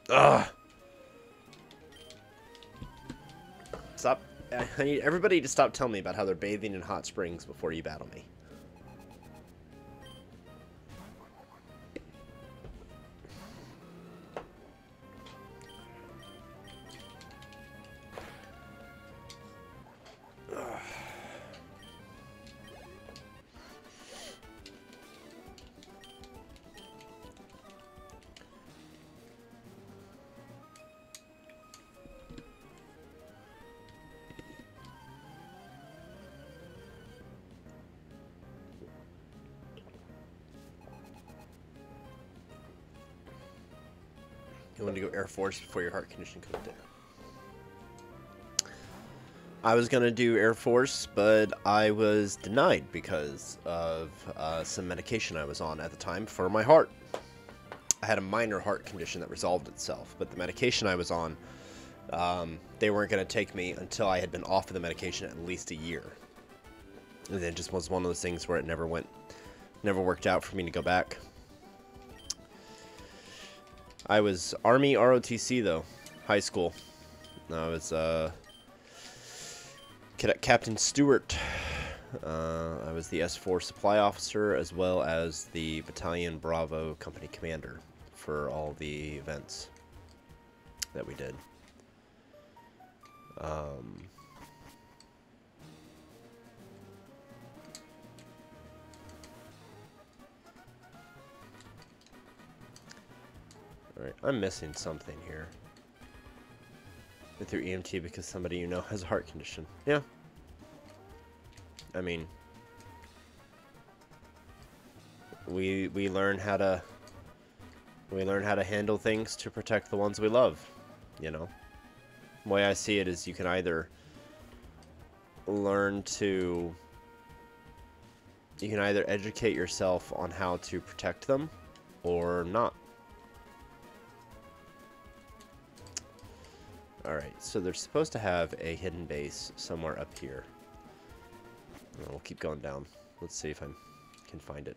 Ugh. Stop. I need everybody to stop telling me about how they're bathing in hot springs before you battle me. You want to go Air Force before your heart condition comes down. I was going to do Air Force, but I was denied because of some medication I was on at the time for my heart. I had a minor heart condition that resolved itself, but the medication I was on, they weren't going to take me until I had been off of the medication at least a year. And it just was one of those things where it never worked out for me to go back. I was Army ROTC, though. High school. I was Cadet Captain Stewart. I was the S4 supply officer, as well as the Battalion Bravo company commander for all the events that we did. Alright, I'm missing something here. I threw EMT because somebody you know has a heart condition. Yeah. I mean, we learn how to handle things to protect the ones we love, you know. The way I see it is you can either educate yourself on how to protect them or not. Alright, so they're supposed to have a hidden base somewhere up here. We'll keep going down. Let's see if I can find it.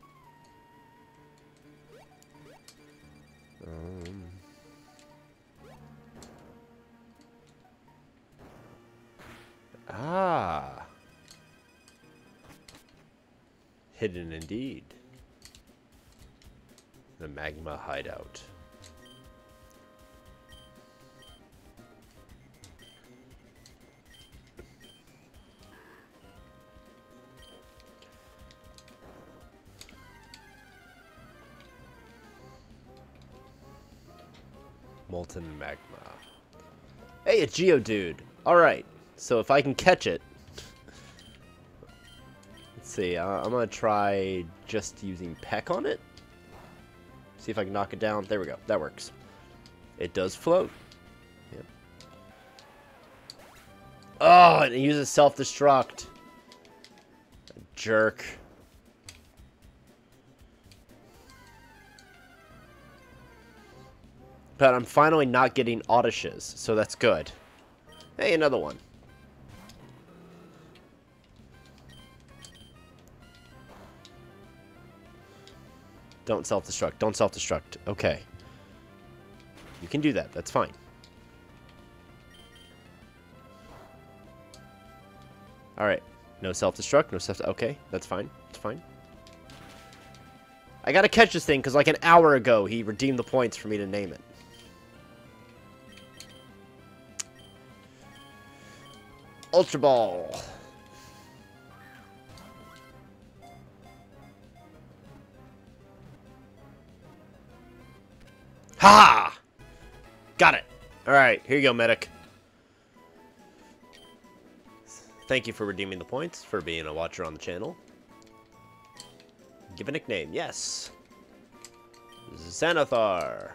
Ah! Hidden indeed. The Magma hideout. Molten Magma. Hey, a Geodude. Alright, so if I can catch it... Let's see, I'm gonna try just using Peck on it. See if I can knock it down. There we go. That works. It does float. Yep. Oh, and it uses self-destruct. Jerk. But I'm finally not getting Audishes, so that's good. Hey, another one. Don't self-destruct. Don't self-destruct. Okay. You can do that. That's fine. Alright. No self-destruct. No self... Okay. That's fine. That's fine. I gotta catch this thing, because like an hour ago, he redeemed the points for me to name it. Ultra Ball. Ha! Got it. Alright, here you go, medic. Thank you for redeeming the points, for being a watcher on the channel. Give a nickname, yes. Xanathar.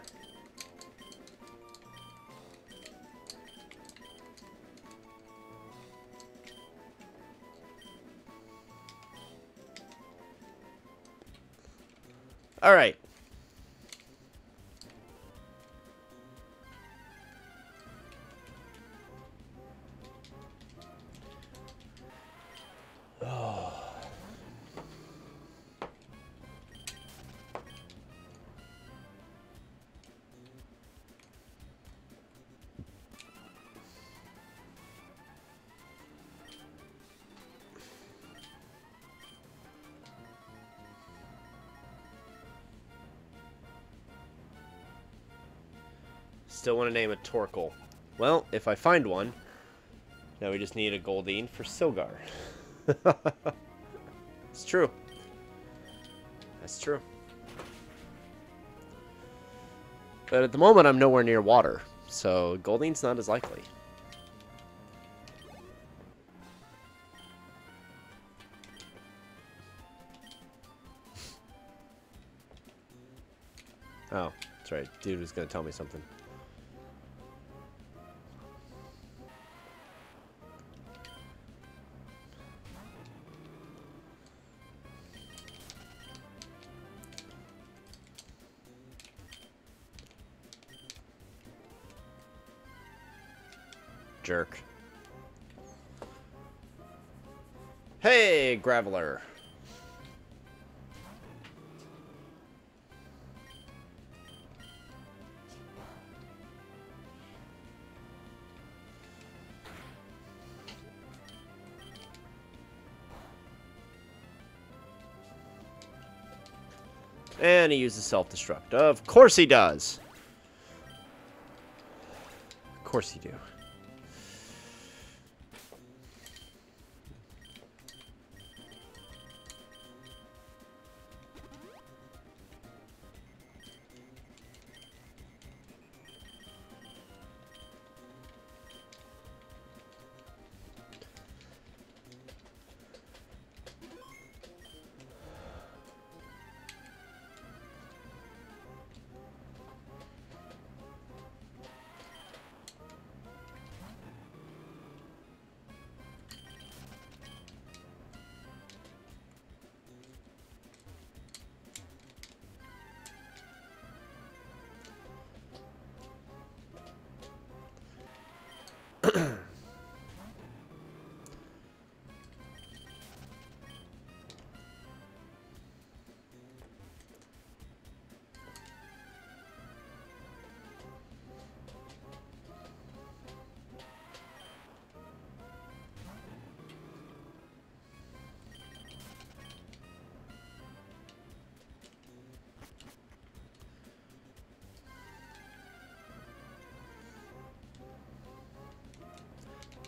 Alright. Still want to name a Torkoal. Well, if I find one, now we just need a Goldeen for Silgar. It's true. That's true. But at the moment, I'm nowhere near water, so Goldeen's not as likely. Oh, that's right. Dude was going to tell me something. Jerk. Hey, Graveler. And he uses self-destruct. Of course he does. Of course he do.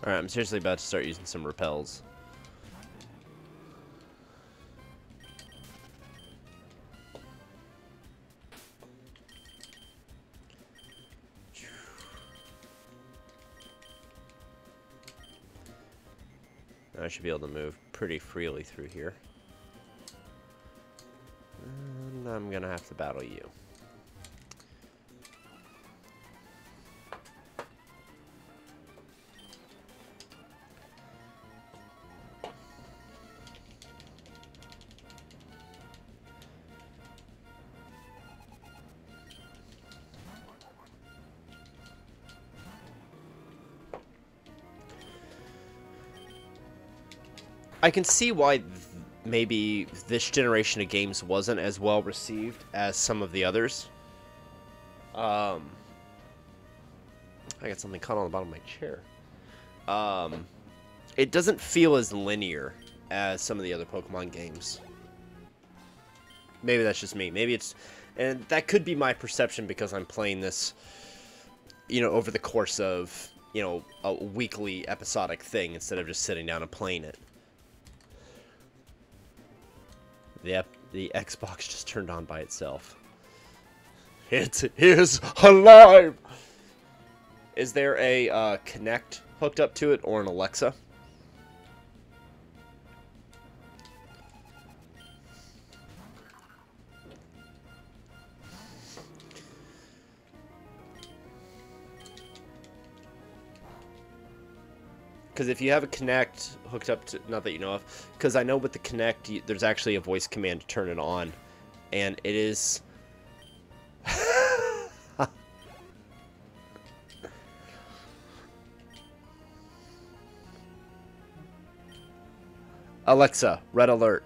Alright, I'm seriously about to start using some repels. I should be able to move pretty freely through here. And I'm gonna have to battle you. I can see why maybe this generation of games wasn't as well received as some of the others. I got something caught on the bottom of my chair. It doesn't feel as linear as some of the other Pokemon games. Maybe that's just me. Maybe it's... And that could be my perception because I'm playing this, you know, over the course of, you know, a weekly episodic thing instead of just sitting down and playing it. Yep, the Xbox just turned on by itself. It is alive! Is there a Kinect hooked up to it or an Alexa? Because if you have a Kinect hooked up to, not that you know of, because I know with the Kinect, there's actually a voice command to turn it on, and it is... Alexa, red alert.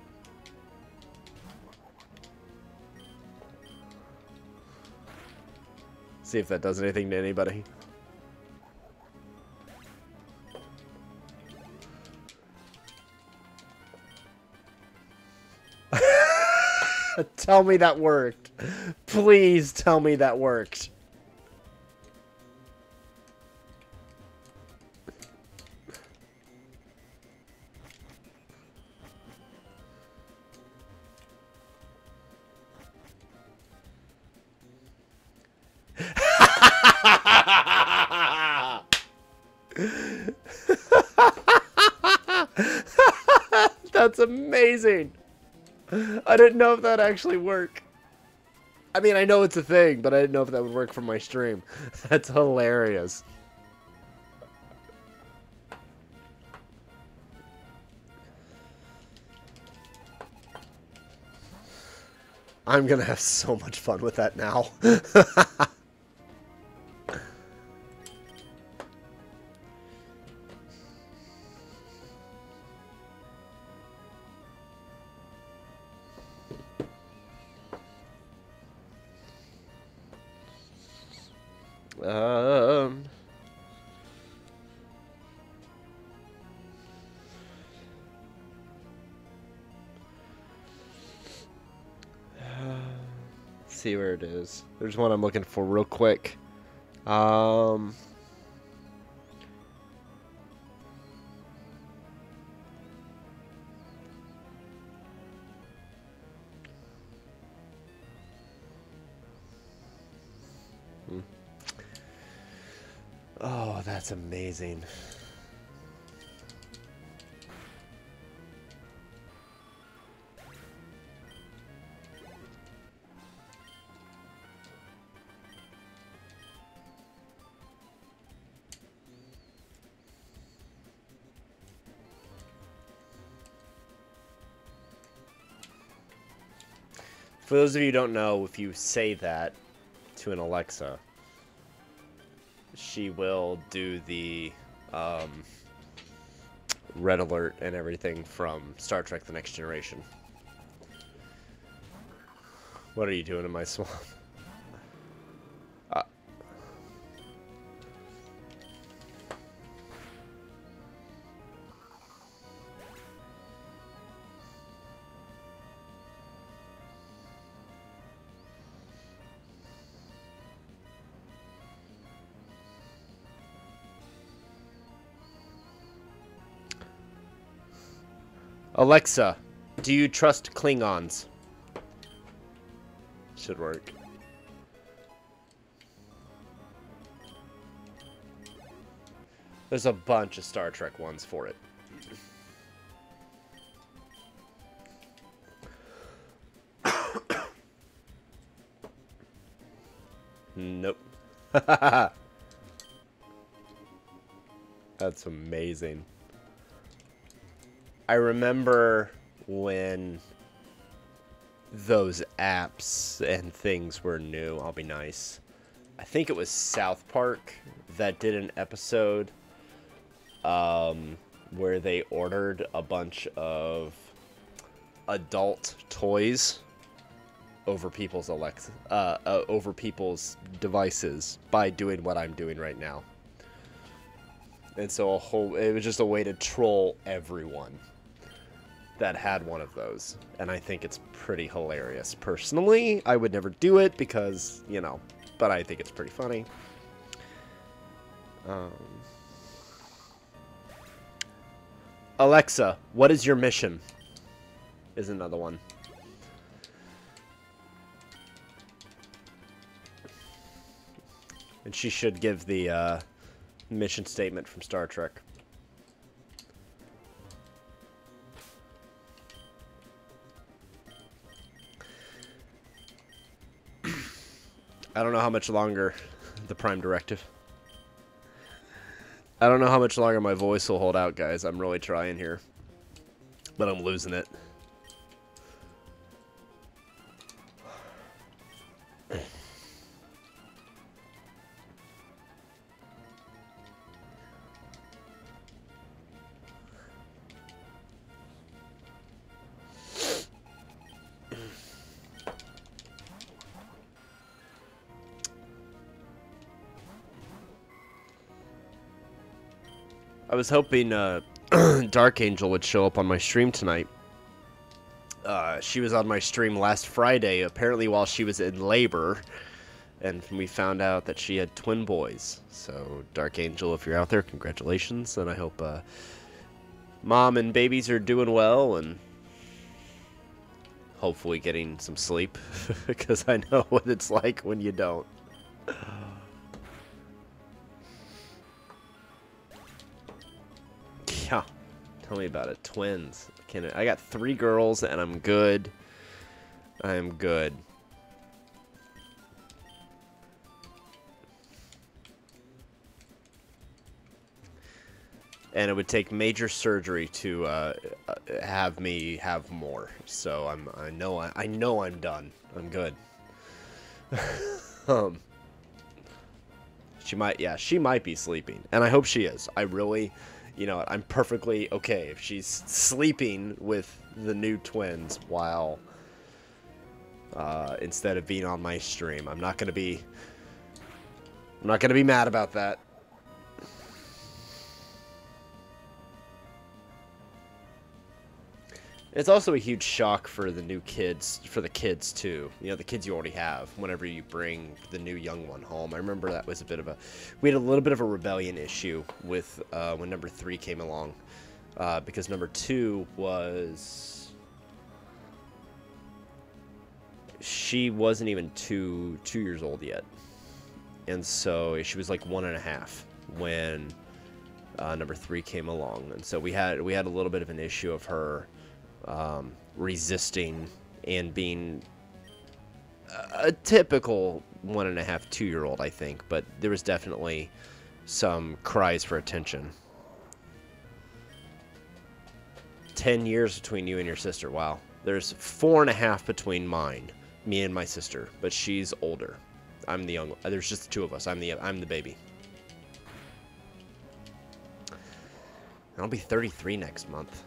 See if that does anything to anybody. Tell me that worked. Please tell me that worked. That's amazing. I didn't know if that actually worked. I mean, I know it's a thing, but I didn't know if that would work for my stream. That's hilarious. I'm gonna have so much fun with that now. See where it is. There's one I'm looking for real quick. Oh, that's amazing. For those of you who don't know, if you say that to an Alexa, she will do the red alert and everything from Star Trek The Next Generation. What are you doing in my swamp? Alexa, do you trust Klingons? Should work. There's a bunch of Star Trek ones for it. Nope. That's amazing. I remember when those apps and things were new. I'll be nice. I think it was South Park that did an episode where they ordered a bunch of adult toys over people's over people's devices by doing what I'm doing right now. And so it was just a way to troll everyone that had one of those. And I think it's pretty hilarious. Personally, I would never do it because, you know, but I think it's pretty funny. Alexa, what is your mission? Is another one. And she should give the mission statement from Star Trek. I don't know how much longer the Prime Directive. I don't know how much longer my voice will hold out, guys. I'm really trying here. But I'm losing it. I was hoping Dark Angel would show up on my stream tonight. She was on my stream last Friday, apparently while she was in labor, and we found out that she had twin boys. So, Dark Angel, if you're out there, congratulations, and I hope mom and babies are doing well, and hopefully getting some sleep, because I know what it's like when you don't. Yeah, tell me about it. Twins. I got 3 girls, and I'm good. I am good. And it would take major surgery to have me have more. So I know I'm done. I'm good. She might be sleeping, and I hope she is. I really, you know, I'm perfectly okay if she's sleeping with the new twins while instead of being on my stream. I'm not gonna be mad about that. It's also a huge shock for the new kids, for the kids too. You know, the kids you already have whenever you bring the new young one home. I remember that was we had a little bit of a rebellion issue with when number 3 came along. Because number 2 she wasn't even two years old yet. And so she was like 1.5 when number 3 came along. And so we had a little bit of an issue of her resisting and being a typical 1.5, 2-year-old, I think, but there was definitely some cries for attention. 10 years between you and your sister. Wow. There's 4.5 between me and my sister, but she's older. I'm the young. There's just the 2 of us. I'm the baby. I'll be 33 next month.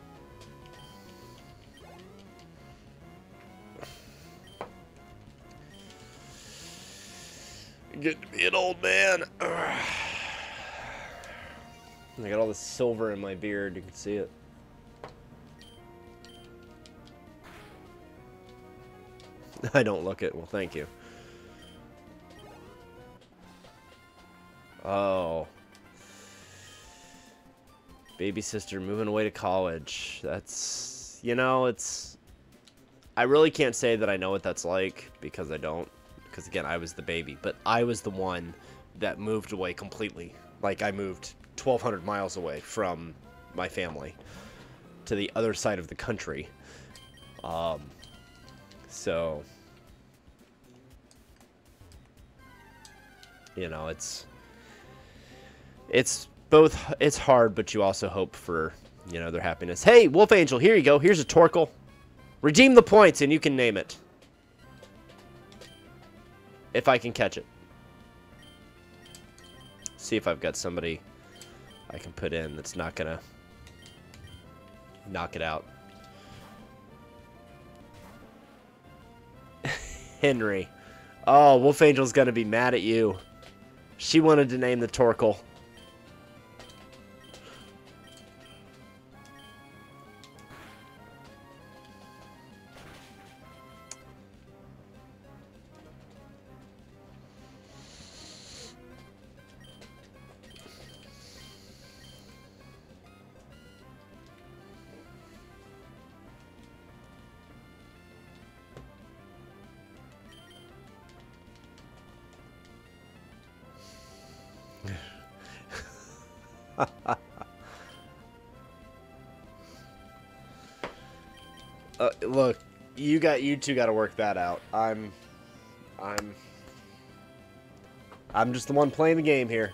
Get to be an old man. I got all this silver in my beard. You can see it. I don't look it. Well, thank you. Oh. Baby sister moving away to college. That's, you know, I really can't say that I know what that's like because I don't. Because, again, I was the baby. But I was the one that moved away completely. Like, I moved 1,200 miles away from my family to the other side of the country. So, you know, it's both, it's hard, but you also hope for, you know, their happiness. Hey, Wolf Angel, here you go. Here's a Torkoal. Redeem the points and you can name it. If I can catch it. See if I've got somebody I can put in that's not gonna knock it out. Henry. Oh, Wolf Angel's gonna be mad at you. She wanted to name the Torkoal. Look, you two got to work that out. I'm just the one playing the game here.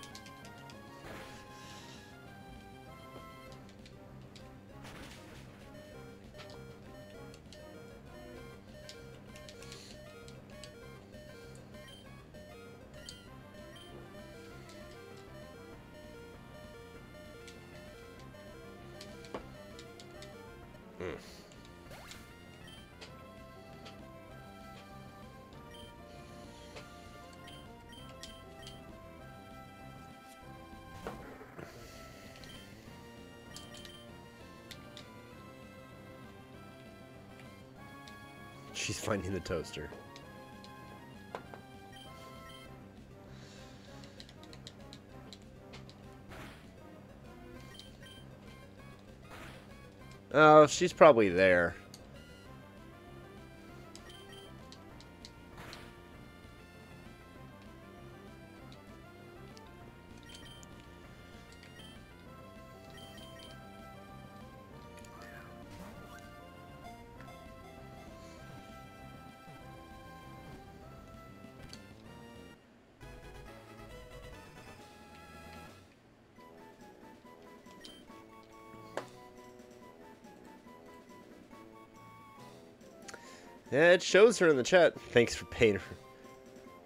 She's finding the toaster. Oh, she's probably there. Yeah, it shows her in the chat. Thanks for paying her.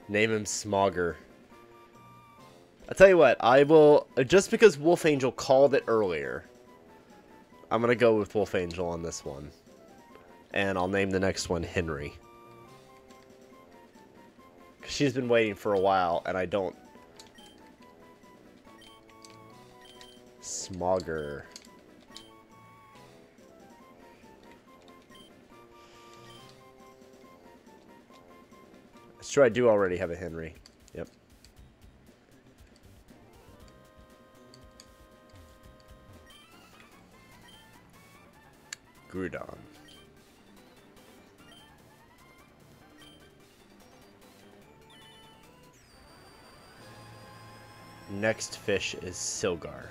Name him Smogger. I'll tell you what, I will, just because Wolf Angel called it earlier, I'm going to go with Wolf Angel on this one. And I'll name the next one Henry. Because she's been waiting for a while, and I don't... Smogger. It's true, I do already have a Henry. Yep. Groudon. Next fish is Silgar.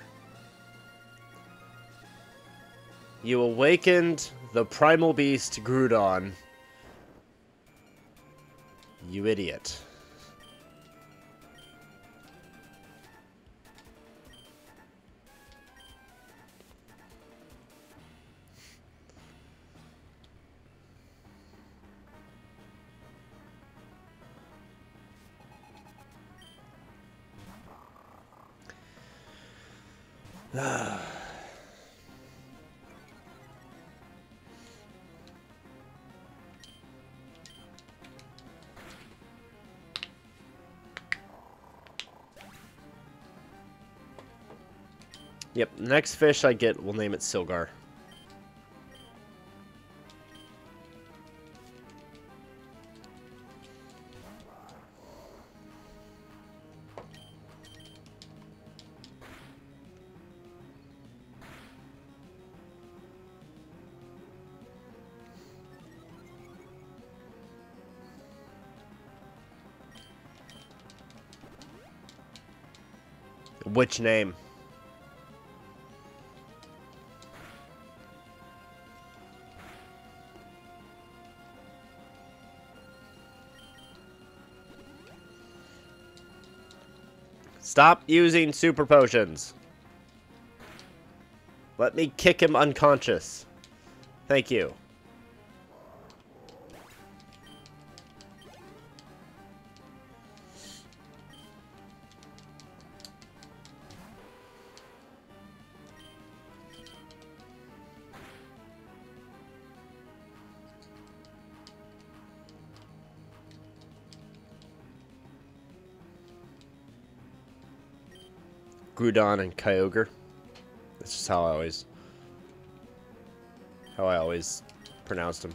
You awakened the primal beast Groudon. You idiot. Yep, next fish I get, we'll name it Silgar. Which name? Stop using super potions. Let me kick him unconscious. Thank you. Groudon and Kyogre. That's just how I always pronounced them.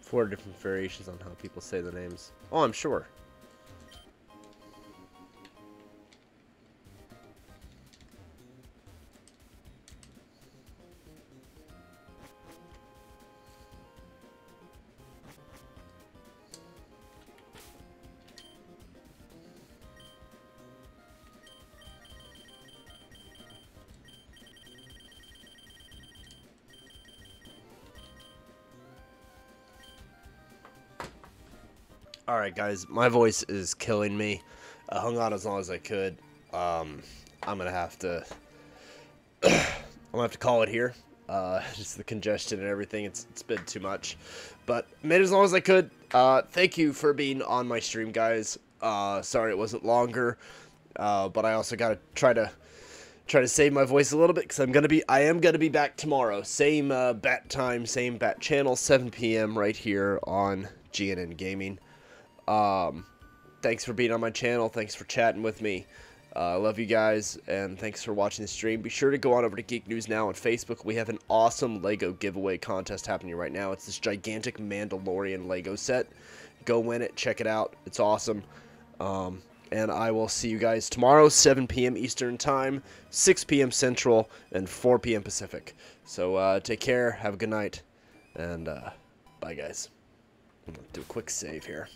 Four different variations on how people say the names. Oh, I'm sure. Alright guys, my voice is killing me. I hung on as long as I could. I'm gonna have to call it here. Just the congestion and everything, it's been too much. But made it as long as I could. Thank you for being on my stream, guys. Sorry it wasn't longer. But I also gotta try to save my voice a little bit because I am gonna be back tomorrow. Same bat time, same bat channel, 7 p.m. right here on GNN Gaming. Thanks for being on my channel. Thanks for chatting with me. I love you guys, and thanks for watching the stream. Be sure to go on over to Geek News Now on Facebook. We have an awesome Lego giveaway contest happening right now. It's this gigantic Mandalorian Lego set. Go win it. Check it out. It's awesome. And I will see you guys tomorrow, 7 p.m. Eastern Time, 6 p.m. Central, and 4 p.m. Pacific. So take care. Have a good night. And bye, guys. I'm going to do a quick save here.